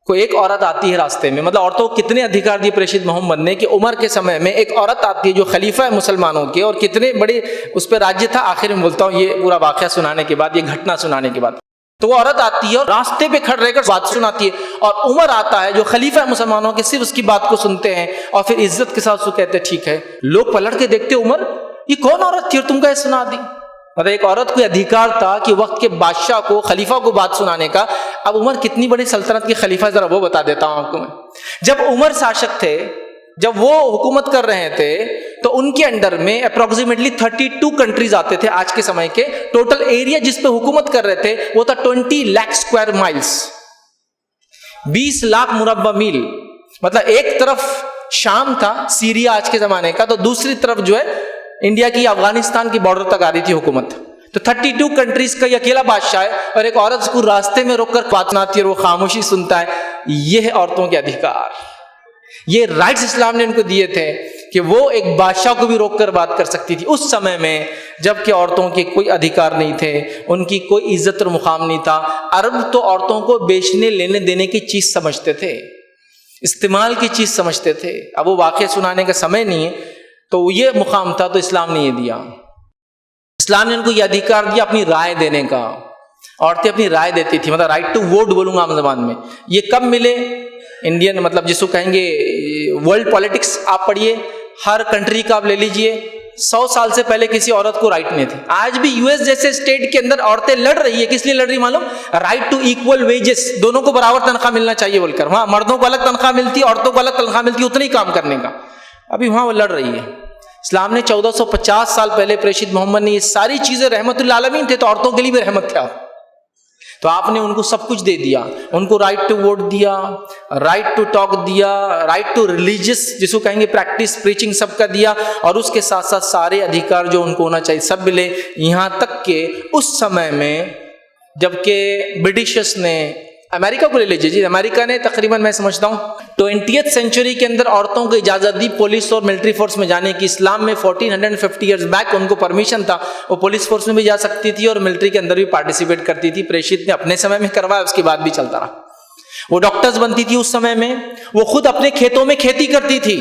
को एक औरत आती है रास्ते में, मतलब औरतों को कितने अधिकार दिए प्रेषित मोहम्मद ने कि उमर के समय में एक औरत आती है जो खलीफा है मुसलमानों के, और कितने बड़े उस पर राज्य था। आखिर में बोलता हूँ ये पूरा वाकया सुनाने के बाद, ये घटना सुनाने के बाद, तो वो औरत आती है और रास्ते पे खड़ रहकर बात सुनाती है, और उमर आता है जो खलीफा है मुसलमानों के, सिर्फ उसकी बात को सुनते हैं और फिर इज्जत के साथ उसको कहते हैं ठीक है। लोग पलट के देखते, उमर ये कौन औरत थी और तुम कैसे सुना दी। मतलब एक औरत को अधिकार था कि वक्त के बादशाह को, खलीफा को बात सुनाने का। अब उमर कितनी बड़ी सल्तनत के खलीफा, जरा वो बता देता हूं आपको मैं। जब उमर शासक थे, जब वो हुकूमत कर रहे थे, तो उनके अंडर में अप्रोक्सीमेटली 32 कंट्रीज आते थे। आज के समय के टोटल एरिया जिस पे हुकूमत कर रहे थे वो था 20 लाख स्क्वायर माइल्स, 20 लाख मुरब्बा मील। मतलब एक तरफ शाम था, सीरिया आज के जमाने का, तो दूसरी तरफ जो है इंडिया की, अफगानिस्तान की बॉर्डर तक आ रही थी हुकूमत। तो 32 कंट्रीज का ये अकेला बादशाह है, और एक औरत को रास्ते में रोककर बात सुनाती है और वो खामोशी सुनता है। ये है औरतों के अधिकार, ये राइट्स इस्लाम ने उनको दिए थे कि वो एक बादशाह को भी रोककर बात कर सकती थी उस समय में, जबकि औरतों के कोई अधिकार नहीं थे, उनकी कोई इज्जत और मुकाम नहीं था। अरब तो औरतों को बेचने लेने देने की चीज समझते थे, इस्तेमाल की चीज समझते थे। अब वो वाकया सुनाने का समय नहीं है, तो ये मुकाम था, तो इस्लाम ने ये दिया। इस्लाम ने उनको ये अधिकार दिया अपनी राय देने का। औरतें अपनी राय देती थी, मतलब राइट टू वोट बोलूंगा आम जबान में। ये कब मिले, इंडियन, मतलब जिसको कहेंगे वर्ल्ड पॉलिटिक्स आप पढ़िए, हर कंट्री का आप ले लीजिए, 100 साल से पहले किसी औरत को राइट नहीं थे। आज भी यूएस जैसे स्टेट के अंदर औरतें लड़ रही है, किस लिए लड़ रही मालूम, राइट टू इक्वल वेजेस, दोनों को बराबर तनख्वाह मिलना चाहिए बोलकर। वहां मर्दों को अलग तनख्वाह मिलती है, औरतों को अलग तनख्वाह मिलती है उतना ही काम करने का। अभी वहां वो लड़ रही है। इस्लाम ने 1450 साल पहले प्रेषित मोहम्मद ने ये सारी चीजें, रहमतुल आलमीन थे, तो औरतों के लिए भी रहमत था। तो आपने उनको सब कुछ दे दिया, उनको राइट टू वोट दिया, राइट टू टॉक दिया, राइट टू रिलीजियस जिसको कहेंगे प्रैक्टिस, प्रीचिंग, सबका दिया, और उसके साथ साथ सारे अधिकार जो उनको होना चाहिए सब मिले। यहाँ तक के उस समय में जबकि ब्रिटिशर्स ने, अमेरिका को ले लीजिए जी, अमेरिका ने तकरीबन मैं समझता हूँ 20th सेंचुरी के अंदर औरतों को इजाज़त दी पुलिस और मिलिट्री फोर्स में जाने की। इस्लाम में 1450 ईयर्स बैक उनको परमिशन था, वो पुलिस फोर्स में भी जा सकती थी और मिलिट्री के अंदर भी पार्टिसिपेट करती थी। प्रेषित ने अपने समय में करवाया, उसके बाद भी चलता रहा। वो डॉक्टर्स बनती थी उस समय में, वो खुद अपने खेतों में खेती करती थी।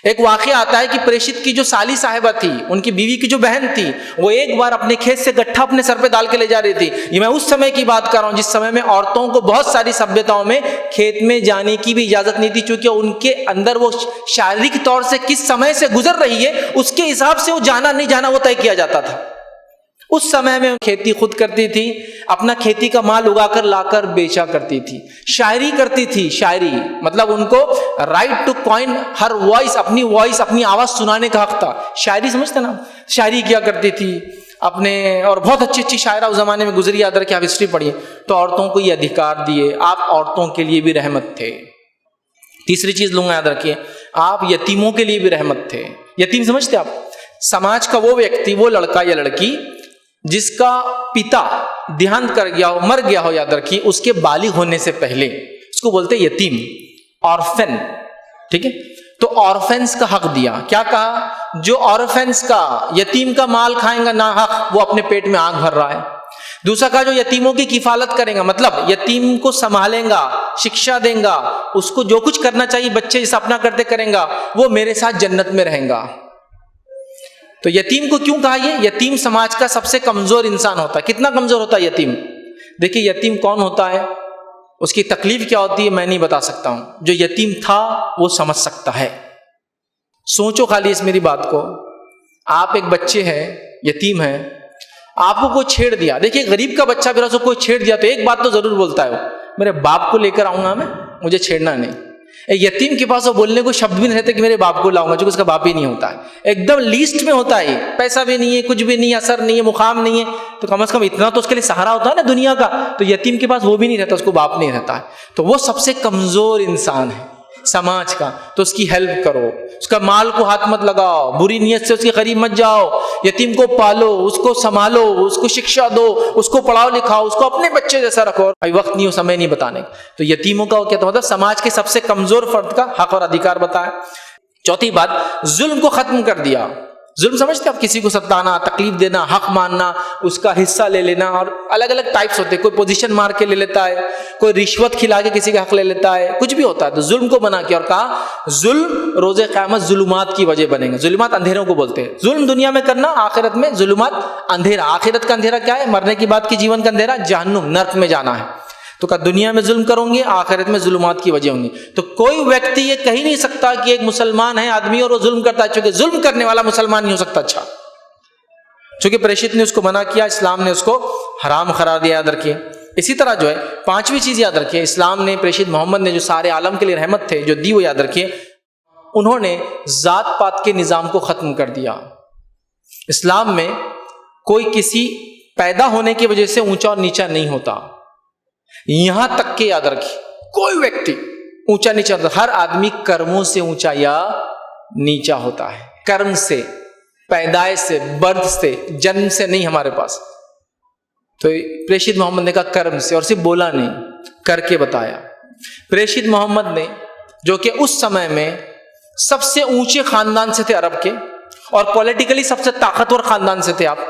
एक वाकया आता है कि प्रेषित की जो साली साहिबा थी, उनकी बीवी की जो बहन थी, वो एक बार अपने खेत से गट्ठा अपने सर पे डाल के ले जा रही थी। ये मैं उस समय की बात कर रहा हूँ जिस समय में औरतों को बहुत सारी सभ्यताओं में खेत में जाने की भी इजाजत नहीं थी, क्योंकि उनके अंदर वो शारीरिक तौर से किस समय से गुजर रही है उसके हिसाब से वो जाना नहीं जाना वो तय किया जाता था। उस समय में खेती खुद करती थी, अपना खेती का माल उगाकर लाकर बेचा करती थी, शायरी करती थी। शायरी मतलब उनको right to coin her voice, अपनी वॉइस, अपनी आवाज सुनाने का हक था। शायरी समझते ना, शायरी किया करती थी अपने, और बहुत अच्छी अच्छी शायरा उस जमाने में गुजरी। याद रखिए, आप हिस्ट्री पढ़िए तो औरतों को ये अधिकार दिए, आप औरतों के लिए भी रहमत थे। तीसरी चीज लूंगा, याद रखिए, आप यतीमों के लिए भी रहमत थे। यतीम समझते आप? समाज का वो व्यक्ति, वो लड़का या लड़की जिसका पिता देहांत कर गया हो, मर गया हो, याद रखिए, उसके बालिग होने से पहले उसको बोलते हैं यतीम, ऑर्फन। ठीक है, तो ऑर्फेंस का हक दिया। क्या कहा? जो ऑर्फेंस का, यतीम का माल खाएगा ना हक, वो अपने पेट में आग भर रहा है। दूसरा कहा, जो यतीमों की किफालत करेगा, मतलब यतीम को संभालेगा, शिक्षा देगा, उसको जो कुछ करना चाहिए बच्चे जैसा अपना करते करेगा, वो मेरे साथ जन्नत में रहेगा। तो यतीम को क्यों कहा? ये यतीम समाज का सबसे कमजोर इंसान होता है। कितना कमजोर होता है यतीम? देखिए, यतीम कौन होता है, उसकी तकलीफ क्या होती है, मैं नहीं बता सकता हूं। जो यतीम था वो समझ सकता है। सोचो खाली इस मेरी बात को। आप एक बच्चे हैं, यतीम है, आपको कोई छेड़ दिया। देखिए, गरीब का बच्चा मेरा, कोई छेड़ दिया तो एक बात तो जरूर बोलता है, वो मेरे बाप को लेकर आऊंगा मैं, मुझे छेड़ना नहीं। एक यतीम के पास वो बोलने को शब्द भी नहीं रहते कि मेरे बाप को लाऊंगा, जो उसका बाप ही नहीं होता है, एकदम लीस्ट में होता है। पैसा भी नहीं है, कुछ भी नहीं है, असर नहीं है, मुकाम नहीं है, तो कम से कम इतना तो उसके लिए सहारा होता है ना दुनिया का। तो यतीम के पास वो भी नहीं रहता, उसको बाप नहीं रहता है, तो वो सबसे कमजोर इंसान है समाज का। तो उसकी हेल्प करो, उसका माल को हाथ मत लगाओ, बुरी नीयत से उसके करीब मत जाओ, यतीम को पालो, उसको संभालो, उसको शिक्षा दो, उसको पढ़ाओ लिखाओ, उसको अपने बच्चे जैसा रखो। अभी वक्त नहीं हो, समय नहीं बताने का। तो यतीमों का क्या मतलब? समाज के सबसे कमजोर फर्द का हक और अधिकार बताया। चौथी बात, जुल्म को खत्म कर दिया। जुल्म समझते आप? किसी को सताना, तकलीफ देना, हक मानना, उसका हिस्सा ले लेना, और अलग अलग टाइप्स होते हैं। कोई पोजीशन मार के ले लेता है, कोई रिश्वत खिला के किसी का हक ले लेता है, कुछ भी होता है। तो जुल्म को बना के और कहा, जुल्म रोजे क़यामत जुल्मात की वजह बनेगा। जुल्मात अंधेरों को बोलते हैं। जुल्म दुनिया में करना, आखिरत में जुल्मात अंधेरा। आखिरत का अंधेरा क्या है? मरने की बात की जीवन का अंधेरा, जहन्नुम, नर्क में जाना है। तो क्या दुनिया में जुल्म करोगे, आखिरत में जुल्मात की वजह होंगी। तो कोई व्यक्ति ये कह नहीं सकता कि एक मुसलमान है आदमी और वो जुल्म करता है, क्योंकि जुल्म करने वाला मुसलमान नहीं हो सकता। अच्छा, क्योंकि प्रेषित ने उसको मना किया, इस्लाम ने उसको हराम करार दिया। याद रखिए। इसी तरह जो है, पांचवी चीज याद रखिए, इस्लाम ने, प्रेषित मोहम्मद ने जो सारे आलम के लिए रहमत थे जो दी, वो याद रखिए, उन्होंने जात पात के निजाम को खत्म कर दिया। इस्लाम में कोई किसी पैदा होने की वजह से ऊंचा और नीचा नहीं होता। यहां तक के याद रखिए, कोई व्यक्ति ऊंचा नीचा होता, हर आदमी कर्मों से ऊंचा या नीचा होता है। कर्म से, पैदाइश से, बर्थ से, जन्म से नहीं हमारे पास। तो प्रेषित मोहम्मद ने कहा कर्म से, और सिर्फ बोला नहीं, करके बताया। प्रेषित मोहम्मद ने, जो कि उस समय में सबसे ऊंचे खानदान से थे अरब के, और पॉलिटिकली सबसे ताकतवर खानदान से थे आप,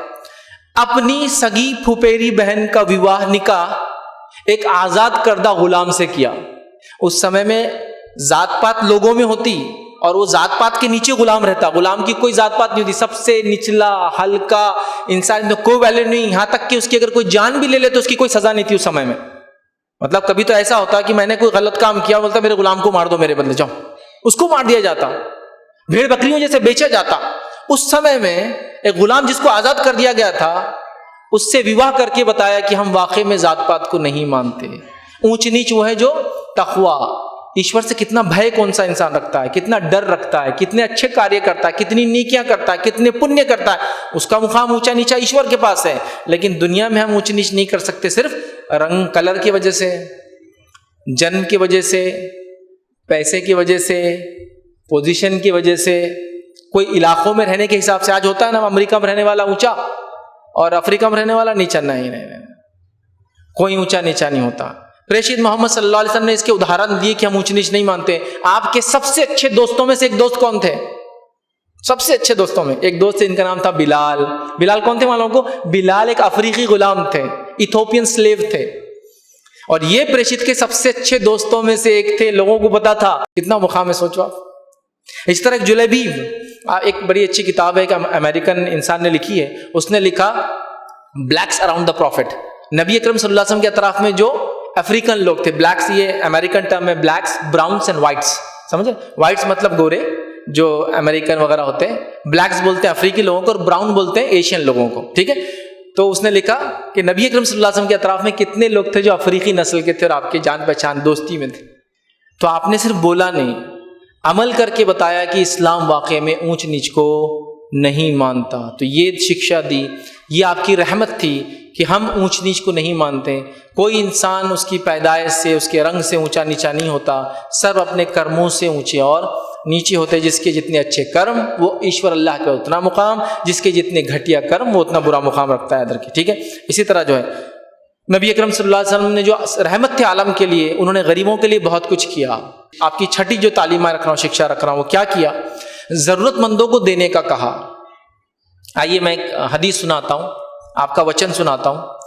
अपनी सगी फुफेरी बहन का विवाह, निकाह एक आजाद करदा गुलाम से किया। उस समय में जात पात लोगों में होती, और वो जात पात के नीचे गुलाम रहता। गुलाम की कोई जात पात नहीं होती, सबसे निचला हल्का इंसान, तो कोई वैल्यू नहीं। यहां तक कि उसकी अगर कोई जान भी ले ले तो उसकी कोई सजा नहीं थी उस समय में। मतलब कभी तो ऐसा होता कि मैंने कोई गलत काम किया, बोलता मेरे गुलाम को मार दो, मेरे बदले जाओ, उसको मार दिया जाता, भेड़ बकरियों जैसे बेचा जाता। उस समय में एक गुलाम जिसको आजाद कर दिया गया था, उससे विवाह करके बताया कि हम वाकई में जात पात को नहीं मानते। ऊंच नीच वो है जो तकवा, ईश्वर से कितना भय कौन सा इंसान रखता है, कितना डर रखता है, कितने अच्छे कार्य करता है, कितनी नेकियां करता है, कितने पुण्य करता है, उसका मुकाम ऊंचा नीचा ईश्वर के पास है। लेकिन दुनिया में हम ऊंच नीच नहीं कर सकते, सिर्फ रंग कलर की वजह से, जन्म की वजह से, पैसे की वजह से, पोजीशन की वजह से, कोई इलाकों में रहने के हिसाब से। आज होता है ना, अमेरिका में रहने वाला ऊंचा और अफ्रीका में रहने वाला नीचा। नहीं, कोई ऊंचा नीचा नहीं होता। प्रेषित मोहम्मद सल्लल्लाहु अलैहि वसल्लम ने इसके उदाहरण दिए कि हम ऊंच नीच नहीं मानते। आपके सबसे अच्छे दोस्तों में से एक दोस्त कौन थे? सबसे अच्छे दोस्तों में एक दोस्त थे, इनका नाम था बिलाल। बिलाल कौन थे मालूम को? बिलाल एक अफ्रीकी गुलाम थे, इथोपियन स्लेव थे, और ये प्रेषित के सबसे अच्छे दोस्तों में से एक थे। लोगों को पता था, कितना मुकाम है सोचो आप। इस तरह जुलैबीब, एक बड़ी अच्छी किताब है, एक अमेरिकन इंसान ने लिखी है। उसने लिखा ब्लैक्स अराउंड द प्रॉफिट। नबी अकरम सल्लल्लाहु अलैहि वसल्लम के अतराफ में जो अफ्रीकन लोग थे, ब्लैक्स ये अमेरिकन टर्म है, ब्लैक्स, ब्राउन्स एंड व्हाइट्स, समझे? व्हाइट्स मतलब गोरे जो अमेरिकन वगैरह होते हैं, ब्लैक्स बोलते हैं अफ्रीकी लोगों को, और ब्राउन बोलते हैं एशियन लोगों को, ठीक है? तो उसने लिखा कि नबी अकरम सल्लल्लाहु अलैहि वसल्लम के अतराफ में कितने लोग थे जो अफ्रीकी नस्ल के थे और आपके जान पहचान दोस्ती में थे। तो आपने सिर्फ बोला नहीं, अमल करके बताया कि इस्लाम वाकई में ऊंच नीच को नहीं मानता। तो ये शिक्षा दी, ये आपकी रहमत थी कि हम ऊंच नीच को नहीं मानते। कोई इंसान उसकी पैदाइश से, उसके रंग से ऊंचा नीचा नहीं होता, सब अपने कर्मों से ऊंचे और नीचे होते। जिसके जितने अच्छे कर्म वो ईश्वर अल्लाह का उतना मुकाम, जिसके जितने घटिया कर्म वो उतना बुरा मुकाम रखता है अदर के। ठीक है, इसी तरह जो है नबी अकरम सल्लल्लाहु अलैहि वसल्लम ने जो रहमत थे आलम के लिए, उन्होंने गरीबों के लिए बहुत कुछ किया। आपकी छठी जो तालीम रख रहा हूँ, शिक्षा रख रहा हूँ, वो क्या किया? ज़रूरतमंदों को देने का कहा। आइए मैं एक हदीस सुनाता हूँ, आपका वचन सुनाता हूँ।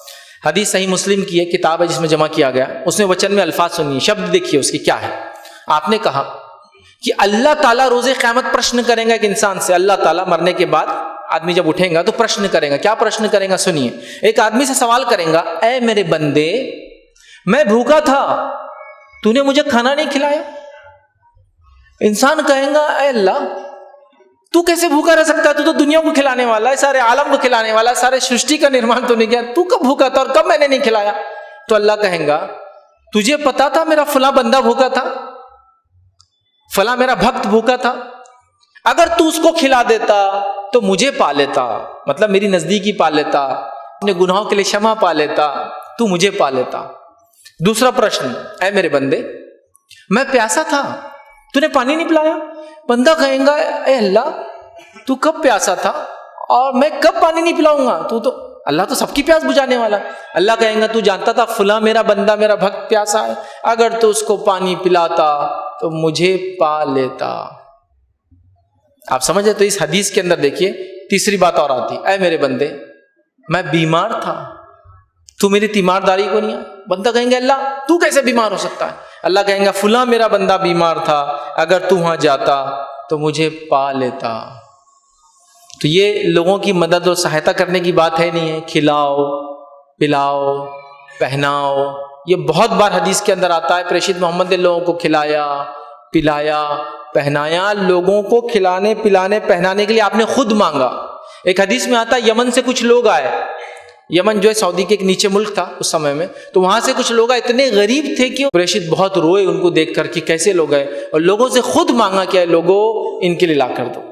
हदीस सही मुस्लिम की है, किताब है जिसमें जमा किया गया। उसमें वचन में अल्फाज सुनिए, शब्द देखिए उसकी क्या है। आपने कहा कि अल्लाह ताला रोज़े क़यामत प्रश्न करेगा एक इंसान से। अल्लाह ताला मरने के बाद आदमी जब उठेगा तो प्रश्न करेगा। क्या प्रश्न करेगा? सुनिए, एक आदमी से सवाल करेगा, ऐ मेरे बंदे, मैं भूखा था, तूने मुझे खाना नहीं खिलाया। इंसान कहेगा, ऐ अल्लाह, तू कैसे भूखा रह सकता है? तू तो दुनिया को खिलाने वाला है, सारे आलम को खिलाने वाला है, सारे सृष्टि का निर्माण तूने किया, तू कब भूखा था और कब मैंने नहीं खिलाया? तो अल्लाह कहेगा, तुझे पता था मेरा फला बंदा भूखा था, फला मेरा भक्त भूखा था, अगर तू उसको खिला देता तो मुझे पा लेता, मतलब मेरी नजदीकी पा लेता, अपने गुनाहों के लिए क्षमा पा लेता, तू मुझे पा लेता। दूसरा प्रश्न, ऐ मेरे बंदे, मैं प्यासा था, तूने पानी नहीं पिलाया। बंदा कहेगा, ऐ अल्लाह, तू कब प्यासा था और मैं कब पानी नहीं पिलाऊंगा? तू तो, अल्लाह तो सबकी प्यास बुझाने वाला। अल्लाह कहेगा, तू जानता था फला मेरा बंदा, मेरा भक्त प्यासा है, अगर तू उसको पानी पिलाता तो मुझे पा लेता। आप समझे? तो इस हदीस के अंदर देखिए तीसरी बात और आती, ऐ मेरे बंदे, मैं बीमार था, तू मेरी तीमारदारी को नहीं आया। बंदा कहेंगे, अल्लाह तू कैसे बीमार हो सकता है? अल्लाह कहेंगे, फुला मेरा बंदा बीमार था, अगर तू वहां जाता तो मुझे पा लेता। तो ये लोगों की मदद और सहायता करने की बात है नहीं है, खिलाओ पिलाओ पहनाओ, ये बहुत बार हदीस के अंदर आता है। प्रेषित मोहम्मद ने लोगों को खिलाया पिलाया पहनाया। लोगों को खिलाने पिलाने पहनाने के लिए आपने खुद मांगा। एक हदीस में आता है, यमन से कुछ लोग आए, यमन जो है सऊदी के एक नीचे मुल्क था उस समय में, तो वहां से कुछ लोग आए, इतने गरीब थे कि प्रेषित बहुत रोए उनको देखकर कि कैसे लोग आए, और लोगों से खुद मांगा कि लोगों इनके लिए ला कर दो,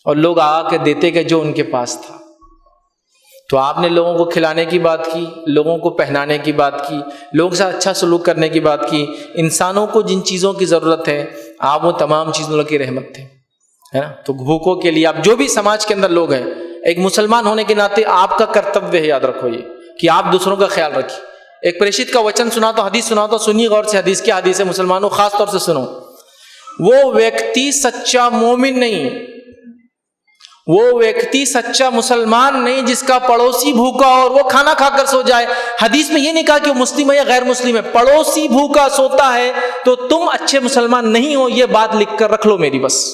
और लोग आके देते गए जो उनके पास था। तो आपने लोगों को खिलाने की बात की, लोगों को पहनाने की बात की, लोगों के साथ अच्छा सलूक करने की बात की। इंसानों को जिन चीज़ों की ज़रूरत है आप वो तमाम चीज़ों की रहमत थे, है ना। तो भूखों के लिए आप जो भी समाज के अंदर लोग हैं, एक मुसलमान होने के नाते आपका कर्तव्य है, याद रखो ये, कि आप दूसरों का ख्याल रखिए। एक प्रेषित का वचन सुना तो हदीस सुना तो सुनिए गौर से, हदीस क्या हदीस है, मुसलमानों खास तौर से सुनो। वो व्यक्ति सच्चा मोमिन नहीं, वो व्यक्ति सच्चा मुसलमान नहीं जिसका पड़ोसी भूखा और वो खाना खाकर सो जाए। हदीस में ये नहीं कहा कि वो मुस्लिम है या गैर मुस्लिम है, पड़ोसी भूखा सोता है तो तुम अच्छे मुसलमान नहीं हो, ये बात लिख कर रख लो मेरी बस।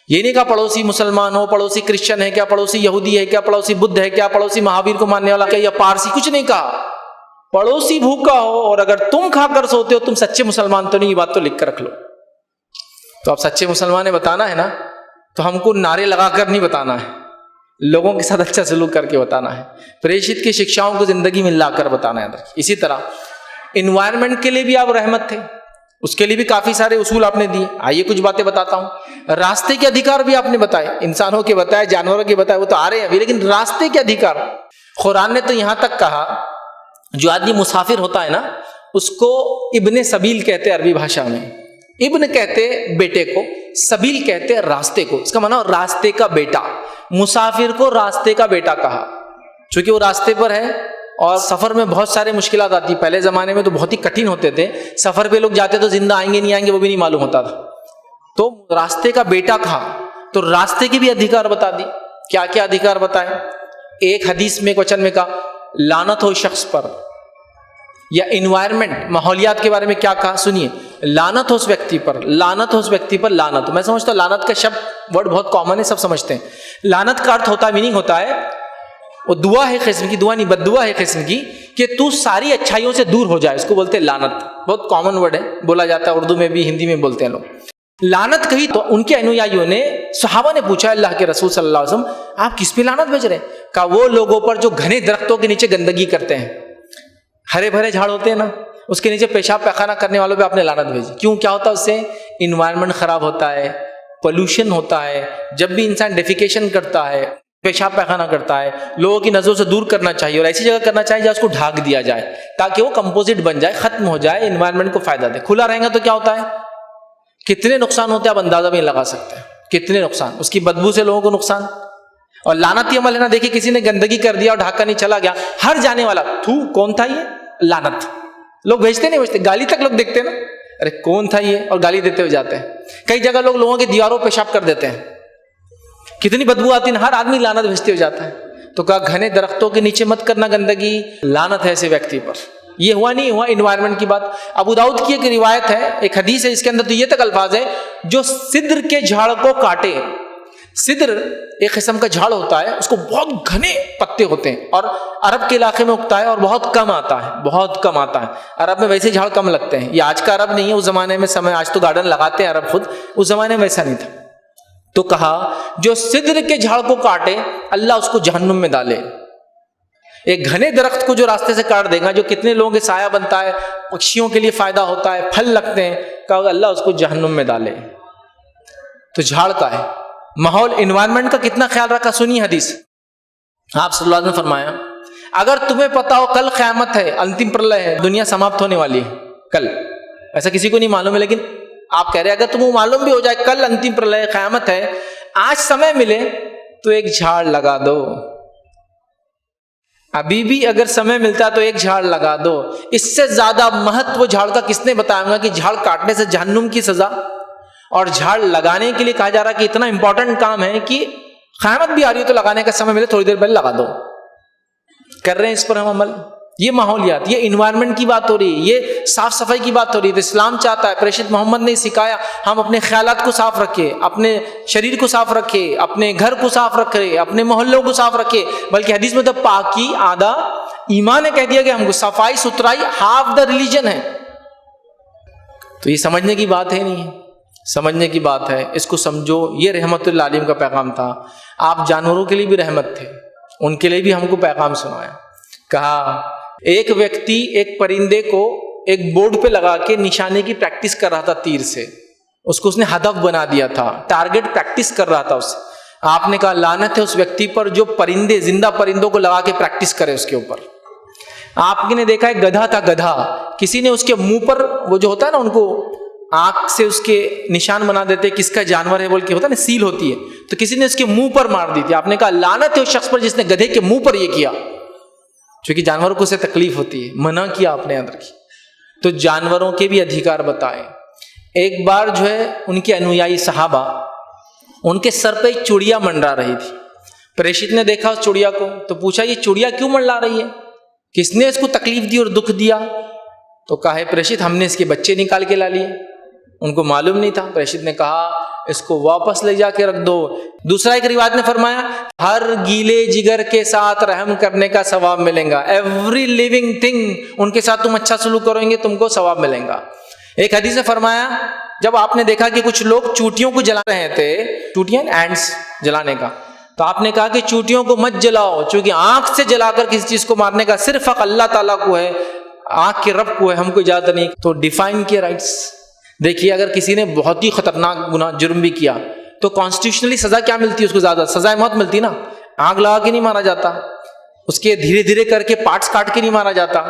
ये नहीं कहा पड़ोसी मुसलमान हो, पड़ोसी क्रिश्चियन है क्या, पड़ोसी यहूदी है क्या, पड़ोसी बुद्ध है क्या, पड़ोसी महावीर को मानने वाला क्या, या पारसी, कुछ नहीं कहा। पड़ोसी भूखा हो और अगर तुम खाकर सोते हो तुम सच्चे मुसलमान तो नहीं, ये बात तो लिख कर रख लो। तो आप सच्चे मुसलमान है बताना है ना, तो हमको नारे लगाकर नहीं बताना है, लोगों के साथ अच्छा सलूक करके बताना है, प्रेषित की शिक्षाओं को जिंदगी में लाकर बताना है। इसी तरह इन्वायरमेंट के लिए भी आप रहमत थे, उसके लिए भी काफी सारे उसूल आपने दिए। आइए कुछ बातें बताता हूँ। रास्ते के अधिकार भी आपने बताए, इंसानों के बताए, जानवरों के बताए, वो तो आ रहे हैं अभी, लेकिन रास्ते के अधिकार कुरान ने तो यहां तक कहा, जो आदमी मुसाफिर होता है ना उसको इब्ने सबील कहते हैं अरबी भाषा में। इब्न कहते बेटे को, सबील कहते रास्ते को, इसका माना रास्ते का बेटा। मुसाफिर को रास्ते का बेटा कहा, क्योंकि वो रास्ते पर है और सफर में बहुत सारे मुश्किलात आती। पहले जमाने में तो बहुत ही कठिन होते थे, सफर पे लोग जाते तो जिंदा आएंगे नहीं आएंगे वो भी नहीं मालूम होता था, तो रास्ते का बेटा कहा। तो रास्ते के भी अधिकार बता दी। क्या क्या अधिकार बताए? एक हदीस में एक वचन में कहा, लानत हो शख्स पर, या इन्वायरमेंट माहौलियात के बारे में क्या कहा सुनिए, लानत हो उस व्यक्ति पर, लानत हो उस व्यक्ति पर, लानत। मैं समझता हूँ लानत का शब्द वर्ड बहुत कॉमन है, सब समझते हैं। लानत का अर्थ होता है, मीनिंग होता है, वो दुआ है किस्म की, दुआ नहीं बद्दुआ है किस्म की, कि तू सारी अच्छाइयों से दूर हो जाए, इसको बोलते हैं लानत। बहुत कॉमन वर्ड है, बोला जाता है उर्दू में भी, हिंदी में बोलते हैं लोग। लानत कही तो उनके अनुयायियों ने, सहाबा ने पूछा अल्लाह के रसूल सल्लल्लाहु अलैहि वसल्लम आप किस पे लानत भेज रहे हैं? का वो लोगों पर जो घने दरख्तों के नीचे गंदगी करते हैं, हरे भरे झाड़ होते हैं ना, उसके नीचे पेशाब पैखाना करने वालों पे आपने लानत भेजी। क्यों? क्या होता है उससे? इन्वायरमेंट खराब होता है, पोल्यूशन होता है। जब भी इंसान डेफिकेशन करता है, पेशाब पैखाना करता है, लोगों की नजरों से दूर करना चाहिए और ऐसी जगह करना चाहिए जहाँ उसको ढाक दिया जाए ताकि वो कंपोजिट बन जाए, खत्म हो जाए, इन्वायरमेंट को फायदा दे। खुला रहेगा तो क्या होता है, कितने नुकसान होते हैं आप अंदाजा भी लगा सकते हैं, कितने नुकसान। उसकी बदबू से लोगों को नुकसान, और लानती अमल है ना। देखिए किसी ने गंदगी कर दिया और ढाका नहीं, चला गया, हर जाने वाला थू कौन था ये, लानत। लोग भेजते नहीं भेजते, गाली तक लोग देखते हैं ना, अरे कौन था ये, और गाली देते हुए जाते हैं। कई जगह लोग लोगों की दीवारों पेशाब कर देते हैं, कितनी बदबू आती है, हर आदमी लानत भेजते हुए जाता है। तो कहा घने दरख्तों के नीचे मत करना गंदगी, लानत है ऐसे व्यक्ति पर। ये हुआ नहीं हुआ इन्वायरमेंट की बात। अबू दाऊद की एक रिवायत है, एक हदीस है, इसके अंदर तो ये तक अल्फाज है, जो सिद्र के झाड़ को काटे। सिद्र एक किस्म का झाड़ होता है, उसको बहुत घने पत्ते होते हैं और अरब के इलाके में उगता है और बहुत कम आता है, बहुत कम आता है। अरब में वैसे झाड़ कम लगते हैं, ये आज का अरब नहीं है, उस जमाने में समय, आज तो गार्डन लगाते हैं अरब खुद, उस जमाने में वैसा नहीं था। तो कहा जो सिद्र के झाड़ को काटे अल्लाह उसको जहन्नुम में डाले। एक घने दरख्त को जो रास्ते से काट देगा, जो कितने लोगों के साया बनता है, पक्षियों के लिए फायदा होता है, फल लगते हैं, कहा अल्लाह उसको जहन्नुम में डाले। तो झाड़ का है माहौल, इन्वायरमेंट का कितना ख्याल रखा। सुनिए हदीस, आप सल्लल्लाहु अलैहि वसल्लम ने फरमाया अगर तुम्हें पता हो कल क़यामत है, अंतिम प्रलय है, दुनिया समाप्त होने वाली है कल, ऐसा किसी को नहीं मालूम है, लेकिन आप कह रहे हैं अगर तुम्हें मालूम भी हो जाए कल अंतिम प्रलय क़यामत है, आज समय मिले तो एक झाड़ लगा दो। अभी भी अगर समय मिलता तो एक झाड़ लगा दो। इससे ज्यादा महत्व झाड़ का किसने बताया कि झाड़ काटने से जहन्नुम की सजा, और झाड़ लगाने के लिए कहा जा रहा है कि इतना इंपॉर्टेंट काम है कि क़यामत भी आ रही है तो लगाने का समय मिले थोड़ी देर पहले लगा दो। कर रहे हैं इस पर हम अमल। ये माहौलियात, ये इन्वायरमेंट की बात हो रही है, ये साफ सफाई की बात हो रही है। तो इस्लाम चाहता है, प्रेषित मोहम्मद ने सिखाया, हम अपने ख्यालात को साफ रखें, अपने शरीर को साफ रखें, अपने घर को साफ रखें, अपने मोहल्लों को साफ रखें। बल्कि हदीस में तो पाकी आधा ईमान है कह दिया गया हमको, सफाई सुथराई हाफ द रिलीजन है। तो ये समझने की बात है, नहीं है, समझने की बात है, इसको समझो। ये रहमतुल आलमीन का पैगाम था। आप जानवरों के लिए भी रहमत थे, उनके लिए भी हमको पैगाम सुनाया। कहा एक व्यक्ति एक परिंदे को एक बोर्ड पे लगा के निशाने की प्रैक्टिस कर रहा था, तीर से उसको उसने हदफ बना दिया था, टारगेट प्रैक्टिस कर रहा था उससे। आपने कहा लानत है उस व्यक्ति पर जो परिंदे, जिंदा परिंदों को लगा के प्रैक्टिस करे उसके ऊपर। आपने देखा है गधा था, गधा, किसी ने उसके मुंह पर वो जो होता है ना, उनको आंख से उसके निशान बना देते किसका जानवर है बोल के, होता है ना, सील होती है, तो किसी ने उसके मुंह पर मार दी थी। आपने कहा लानत है उस शख्स पर जिसने गधे के मुंह पर यह किया, क्योंकि जानवरों को उससे तकलीफ होती है, मना किया आपने याद रखी। तो जानवरों के भी अधिकार बताए। एक बार जो है उनके अनुयायी सहाबा, उनके सर पे एक चुड़िया मंडरा रही थी। प्रेषित ने देखा उस चुड़िया को तो पूछा ये चुड़िया क्यों मंडरा रही है, किसने इसको तकलीफ दी और दुख दिया? तो कहा प्रेषित हमने इसके बच्चे निकाल के ला लिए, उनको मालूम नहीं था। प्रेषित ने कहा इसको वापस ले जाके रख दो। दूसरा एक रिवायत ने फरमाया हर गीले जिगर के साथ रहम करने का सवाब मिलेगा। एवरी लिविंग थिंग, उनके साथ तुम अच्छा सलूक करोगे तुमको सवाब मिलेगा। एक हदीस में फरमाया जब आपने देखा कि कुछ लोग चूटियों को जला रहे थे, चूटियां एंड्स जलाने का, तो आपने कहा कि चूटियों को मत जलाओ, क्योंकि आंख से जलाकर किसी चीज को मारने का सिर्फ हक अल्लाह ताला को है, आंख के रब को है, हमको इजाजत नहीं। तो डिफाइन किए राइट्स। देखिए अगर किसी ने बहुत ही खतरनाक गुनाह जुर्म भी किया तो कॉन्स्टिट्यूशनली सजा क्या मिलती है उसको? ज्यादा सजाए मौत मिलती ना, आग लगा के नहीं मारा जाता, उसके धीरे धीरे करके पार्ट्स काट के नहीं मारा जाता,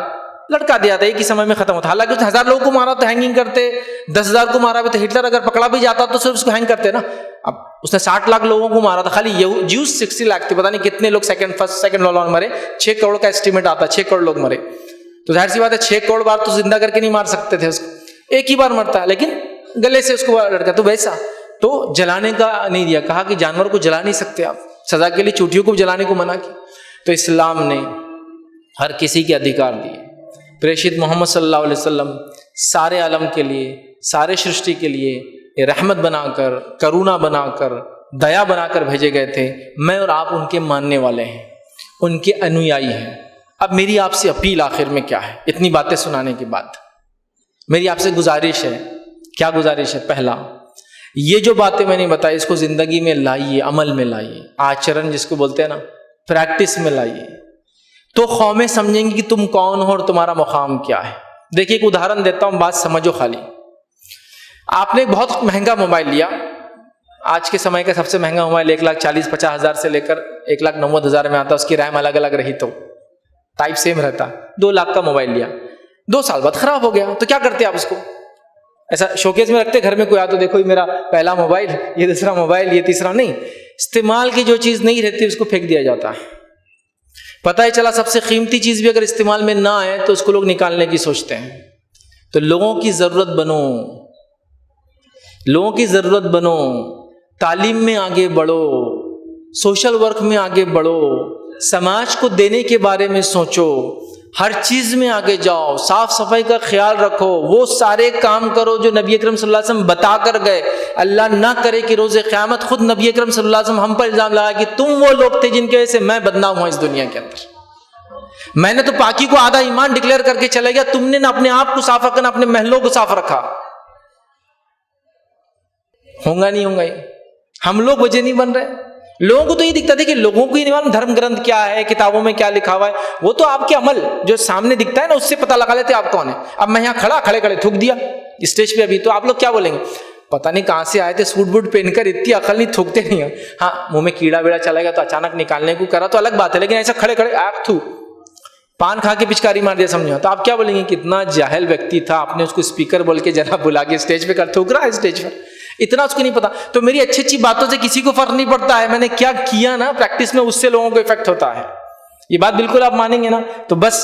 लटका दिया जाता, एक ही समय में खत्म होता। हालांकि उसने 1000 लोगों को मारा तो हैंगिंग करते, 10,000 को मारा भी तो हिटलर अगर पकड़ा भी जाता तो सिर्फ उसको हैंग करते ना। अब उसने 60 लाख लोगों को मारा था, खाली ज्यूस 60 लाख थे, पता नहीं कितने लोग फर्स्ट सेकंड लॉकडाउन मरे, 6 करोड़ का एस्टिमेट आता, 6 करोड़ लोग मरे। तो जाहिर सी बात है 6 करोड़ बार तो जिंदा करके नहीं मार सकते थे उसको, एक ही बार मरता है, लेकिन गले से उसको लड़का। तो वैसा तो जलाने का नहीं दिया, कहा कि जानवर को जला नहीं सकते आप, सजा के लिए चूटियों को जलाने को मना किया। तो इस्लाम ने हर किसी के अधिकार दिए। प्रेषित मोहम्मद सल्लल्लाहु अलैहि वसल्लम सारे आलम के लिए, सारे सृष्टि के लिए रहमत बनाकर, करुणा बनाकर, दया बनाकर भेजे गए थे। मैं और आप उनके मानने वाले हैं, उनके अनुयायी हैं। अब मेरी आपसे अपील आखिर में क्या है, इतनी बातें सुनाने के बाद मेरी आपसे गुजारिश है। क्या गुजारिश है? पहला, ये जो बातें मैंने बताई इसको जिंदगी में लाइए, अमल में लाइए, आचरण जिसको बोलते हैं ना, प्रैक्टिस में लाइए, तो कौमें समझेंगी कि तुम कौन हो और तुम्हारा मुकाम क्या है। देखिए एक उदाहरण देता हूं, बात समझो खाली। आपने एक बहुत महंगा मोबाइल लिया, आज के समय का सबसे महंगा मोबाइल 1,40,50,000 से लेकर 1,90,000 में आता है, उसकी रैम अलग अलग रही तो टाइप सेम रहता। 2 लाख का मोबाइल लिया, 2 साल बाद खराब हो गया, तो क्या करते आप उसको? ऐसा शोकेस में रखते घर में, कोई आ तो देखो ये मेरा पहला मोबाइल, ये दूसरा मोबाइल, ये तीसरा नहीं। इस्तेमाल की जो चीज नहीं रहती उसको फेंक दिया जाता है। पता ही चला सबसे कीमती चीज भी अगर इस्तेमाल में ना आए तो उसको लोग निकालने की सोचते हैं। तो लोगों की जरूरत बनो, लोगों की जरूरत बनो, तालीम में आगे बढ़ो, सोशल वर्क में आगे बढ़ो, समाज को देने के बारे में सोचो, हर चीज में आगे जाओ, साफ सफाई का ख्याल रखो, वो सारे काम करो जो नबी अकरम सल्लल्लाहु अलैहि वसल्लम बता कर गए। अल्लाह ना करे कि रोज़े क़यामत खुद नबी अकरम सल्लल्लाहु अलैहि वसल्लम हम पर इल्जाम लगाए कि तुम वो लोग थे जिनकी वजह से मैं बदनाम हुआ इस दुनिया के अंदर। मैंने तो पाकी को आधा ईमान डिक्लेयर करके चले गया, तुमने ना अपने आप को साफ रखा ना अपने महलों को साफ रखा। होगा नहीं होगा ये, हम लोग वजह नहीं बन रहे। लोगों को तो ये दिखता था कि लोगों को ही नहीं मालूम धर्म ग्रंथ क्या है, किताबों में क्या लिखा हुआ है। वो तो आपके अमल जो सामने दिखता है ना, उससे पता लगा लेते आप कौन है। अब मैं यहाँ खड़े खड़े थूक दिया स्टेज पे अभी, तो आप लोग क्या बोलेंगे? पता नहीं कहाँ से आए थे, सूट बूट पहनकर, इतनी अकल नहीं, थूकते नहीं है। हाँ, मुंह में कीड़ा वेड़ा चला गया तो अचानक निकालने को करा तो अलग बात है, लेकिन ऐसा खड़े खड़े आप थू पान खा के पिचकारी मार दिया समझो, तो आप क्या बोलेंगे? कितना जाहिल व्यक्ति था, आपने उसको स्पीकर बोल के जरा बुला के स्टेज पे कर थूक रहा है स्टेज पर, इतना उसको नहीं पता। तो मेरी अच्छी अच्छी बातों से किसी को फर्क नहीं पड़ता है, मैंने क्या किया ना प्रैक्टिस में, उससे लोगों को इफेक्ट होता है। ये बात बिल्कुल आप मानेंगे ना? तो बस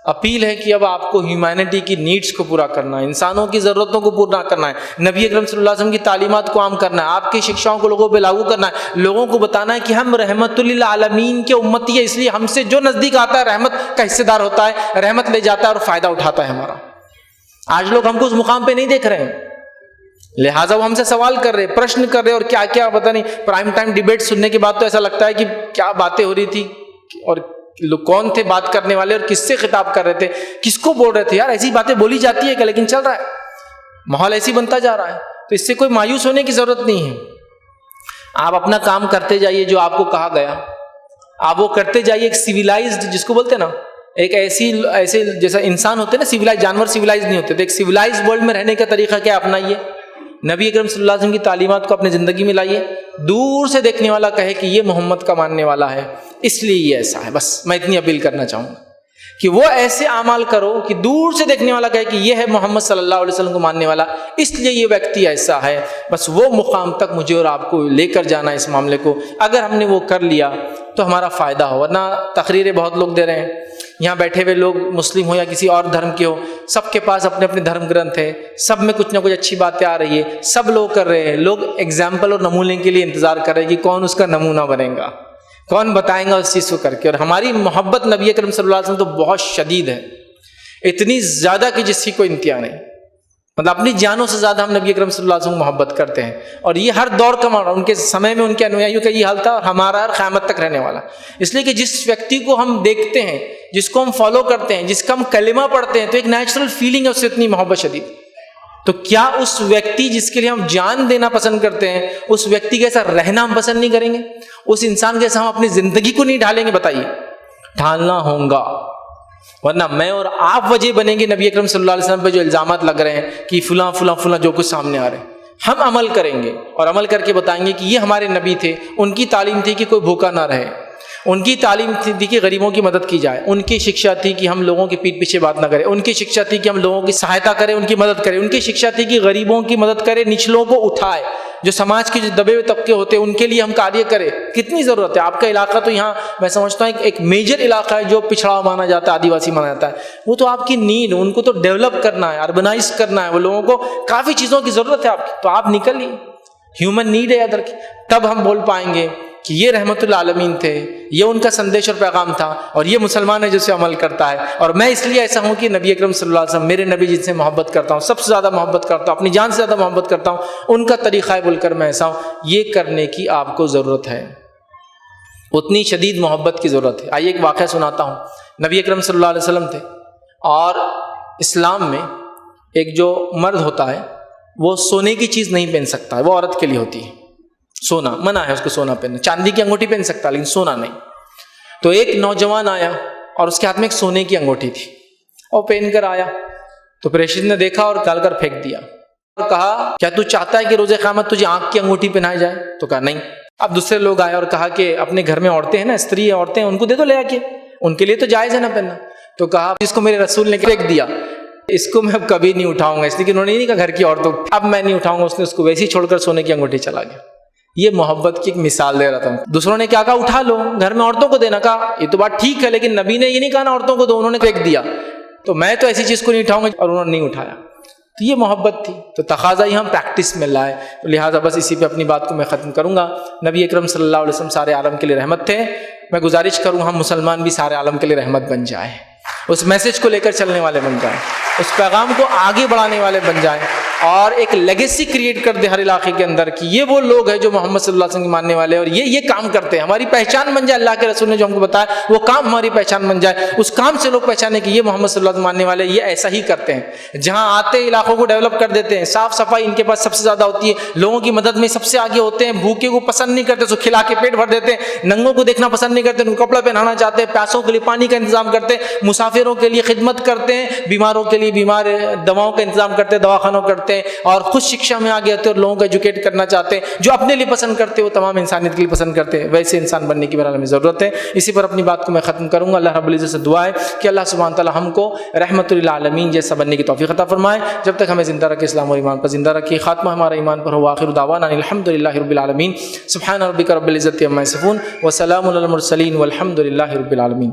अपील है कि अब आपको ह्यूमैनिटी की नीड्स को पूरा करना है, इंसानों की ज़रूरतों को पूरा करना है, नबी अकरम सल्लल्लाहु अलैहि वसल्लम की तालीमात को आम करना है, आपकी शिक्षाओं को लोगों पे लागू करना है, लोगों को बताना है कि हम रहमतुल्लिल आलमीन के उम्मती है, इसलिए हमसे जो नज़दीक आता है रहमत का हिस्सेदार होता है, रहमत ले जाता है और फ़ायदा उठाता है हमारा। आज लोग हमको उस मुकाम पर नहीं देख रहे हैं, लिहाजा वो हमसे सवाल कर रहे, प्रश्न कर रहे, और क्या क्या पता नहीं। प्राइम टाइम डिबेट सुनने के बाद तो ऐसा लगता है कि क्या बातें हो रही थी और लोग कौन थे बात करने वाले और किससे खिताब कर रहे थे, किसको बोल रहे थे। यार ऐसी बातें बोली जाती है क्या? लेकिन चल रहा है, माहौल ऐसी बनता जा रहा है, तो इससे कोई मायूस होने की जरूरत नहीं है। आप अपना काम करते जाइए जो आपको कहा गया, आप वो करते जाइए। एक सिविलाइज्ड जिसको बोलते हैं ना, एक ऐसे जैसा इंसान होते हैं ना सिविलाइज, जानवर सिविलाइज नहीं होते, तो एक सिविलाइज वर्ल्ड में रहने का तरीका क्या अपनाइए, नबी अकरम सल्लल्लाहु अलैहि वसल्लम की तालीमात को अपनी ज़िंदगी में लाइए। दूर से देखने वाला कहे कि ये मोहम्मद का मानने वाला है, इसलिए ये ऐसा है। बस मैं इतनी अपील करना चाहूँगा कि वो ऐसे आमाल करो कि दूर से देखने वाला कहे कि ये है मोहम्मद सल्लल्लाहु अलैहि वसल्लम को मानने वाला, इसलिए ये व्यक्ति ऐसा है। बस वो मुकाम तक मुझे और आपको लेकर जाना इस मामले को। अगर हमने वो कर लिया तो हमारा फ़ायदा हो। वरना तकरीरें बहुत लोग दे रहे हैं, यहाँ बैठे हुए लोग मुस्लिम हो या किसी और धर्म के हो, सबके पास अपने अपने धर्म ग्रंथ है, सब में कुछ ना कुछ अच्छी बातें आ रही है, सब लोग कर रहे हैं। लोग एग्जाम्पल और नमूने के लिए इंतज़ार कर रहे हैं कि कौन उसका नमूना बनेगा, कौन बताएंगा उस चीज़ को करके। और हमारी मोहब्बत नबी अकरम सल्लल्लाहु अलैहि वसल्लम तो बहुत शदीद है, इतनी ज़्यादा कि जिसकी कोई इंतहा नहीं। मतलब अपनी जानों से ज़्यादा हम नबी अकरम सल्लल्लाहु अलैहि वसल्लम मोहब्बत करते हैं। और ये हर दौर का मामला, उनके समय में उनके अनुयायियों का ये हाल था और हमारा हर क़यामत तक रहने वाला। इसलिए कि जिस व्यक्ति को हम देखते हैं, जिसको हम फॉलो करते हैं, जिसका हम कलिमा पढ़ते हैं, तो एक नेचुरल फीलिंग है उससे इतनी मोहब्बत शदीद। तो क्या उस व्यक्ति जिसके लिए हम जान देना पसंद करते हैं, उस व्यक्ति के ऐसा रहना हम पसंद नहीं करेंगे? उस इंसान के साथ हम अपनी ज़िंदगी को नहीं ढालेंगे? बताइए, ढालना होगा, वरना मैं और आप वजह बनेंगे नबी अकरम सल्लल्लाहु अलैहि वसल्लम पे जो इल्जामात लग रहे हैं कि फुला फुला फुला जो कुछ सामने आ रहे हैं। हम अमल करेंगे और अमल करके बताएंगे कि ये हमारे नबी थे, उनकी तालीम थी कि कोई भूखा ना रहे, उनकी तालीम थी कि गरीबों की मदद की जाए, उनकी शिक्षा थी कि हम लोगों के पीठ पीछे बात ना करें, उनकी शिक्षा थी कि हम लोगों की सहायता करें, उनकी मदद करें, उनकी शिक्षा थी कि गरीबों की मदद करें, निचलों को उठाए, जो समाज के जो दबे हुए तबके होते हैं उनके लिए हम कार्य करें। कितनी ज़रूरत है। आपका इलाका तो यहाँ मैं समझता हूँ एक मेजर इलाका है जो पिछड़ा माना जाता है, आदिवासी माना जाता है। वो तो आपकी नीड, उनको तो डेवलप करना है, अर्बनाइज करना है, वो लोगों को काफ़ी चीज़ों की ज़रूरत है आपकी, तो आप निकलिए, ह्यूमन नीड है अदर की। तब हम बोल पाएंगे कि ये रहमतुल आलमीन थे, ये उनका संदेश और पैगाम था, और ये मुसलमान है जिससे अमल करता है। और मैं इसलिए ऐसा हूँ कि नबी अकरम सल्लल्लाहु अलैहि वसल्लम मेरे नबी जिनसे मोहब्बत करता हूँ, सबसे ज़्यादा मोहब्बत करता हूँ, अपनी जान से ज़्यादा मोहब्बत करता हूँ, उनका तरीक़ा है बोलकर मैं ऐसा हूँ। ये करने की आपको ज़रूरत है, उतनी शदीद मोहब्बत की ज़रूरत है। आइए एक वाक़या सुनाता हूँ। नबी अकरम सल्लल्लाहु अलैहि वसल्लम थे, और इस्लाम में एक जो मर्द होता है वो सोने की चीज़ नहीं पहन सकता है, वो औरत के लिए होती है। सोना मना है उसको, सोना पहनना, चांदी की अंगूठी पहन सकता है लेकिन सोना नहीं। तो एक नौजवान आया और उसके हाथ में एक सोने की अंगूठी थी और पहन कर आया। तो प्रेषित ने देखा और गाल कर फेंक दिया और कहा, क्या तू चाहता है कि रोज़े क़यामत तुझे आंख की अंगूठी पहनाई जाए? तो कहा नहीं। अब दूसरे लोग आए और कहा कि अपने घर में औरतें हैं ना, स्त्री है, औरतें हैं, उनको दे दो ले आके, उनके लिए तो जायज़ है ना पहनना। तो कहा, इसको मेरे रसूल ने फेंक दिया, इसको मैं अब कभी नहीं उठाऊंगा। इसलिए कि उन्होंने नहीं कहा घर की औरतों, अब मैं नहीं उठाऊंगा। उसने उसको वैसे ही छोड़कर सोने की अंगूठी चला गया। ये मोहब्बत की एक मिसाल दे रहा था। दूसरों ने क्या कहा, उठा लो, घर में औरतों को देना। कहा ये तो बात ठीक है, लेकिन नबी ने ये नहीं कहा ना औरतों को दो, उन्होंने फेंक दिया, तो मैं तो ऐसी चीज़ को नहीं उठाऊंगा, और उन्होंने नहीं उठाया। तो ये मोहब्बत थी। तो तकाज़ा ही हम प्रैक्टिस में लाए। तो लिहाजा बस इसी पे अपनी बात को मैं ख़त्म करूँगा। नबी अकरम सल्लल्लाहु अलैहि वसल्लम सारे आलम के लिए रहमत थे। मैं गुजारिश करूँ हम मुसलमान भी सारे आलम के लिए रहमत बन जाए, उस मैसेज को लेकर चलने वाले बन जाएं, उस पैगाम को आगे बढ़ाने वाले बन जाएं, और एक लेगेसी क्रिएट कर दे हर इलाके के अंदर कि ये वो लोग हैं जो मोहम्मद सल्लल्लाहु अलैहि वसल्लम के मानने वाले हैं, और ये काम करते हैं। हमारी पहचान बन जाए, अल्लाह के रसूल ने जो हमको बताया वो काम हमारी पहचान बन जाए। उस काम से लोग पहचाने कि ये मोहम्मद सल्लल्लाहु अलैहि वसल्लम मानने वाले, ये ऐसा ही करते हैं। जहाँ आते इलाकों को डेवलप कर देते हैं, साफ सफाई इनके पास सबसे ज़्यादा होती है, लोगों की मदद में सबसे आगे होते हैं, भूखे को पसंद नहीं करते, उसको खिला के पेट भर देते हैं, नंगों को देखना पसंद नहीं करते, उनको कपड़ा पहनाना चाहते हैं, प्यासों के लिए पानी का इंतजाम करते हैं, मुसाफिरों के लिए खिदमत करते हैं, बीमारों के लिए बीमार दवाओं का इंतजाम करते हैं, दवाखानों करते हैं, और खुद शिक्षा में आगे आते हैं और लोगों को एजुकेट करना चाहते हैं। जो अपने लिए पसंद करते हैं वो तमाम इंसानियत के लिए पसंद करते हैं। वैसे इंसान बनने की बहरहाल हमें ज़रूरत है। इसी पर अपनी बात को मैं ख़त्म करूँगा। अल्लाह रब्बुल इज़्ज़त से दुआ है कि अल्लाह सुब्हानहू तआला हमको रहमतुल लिल आलमीन जैसा बनने की तौफीक अता फरमाए। जब तक हमें ज़िंदा रखे, इस्लाम और ईमान पर ज़िंदा रखिए, खात्मा हमारा ईमान पर हो। आखिर दावाना अल्हम्दुलिल्लाहि रब्बिल आलमीन। सुब्हान रब्बिका रब्बिल इज़्ज़ति अम्मा यसिफून व सलामुन अलल मुरसलीन वल्हम्दुलिल्लाहि रब्बिल आलमीन।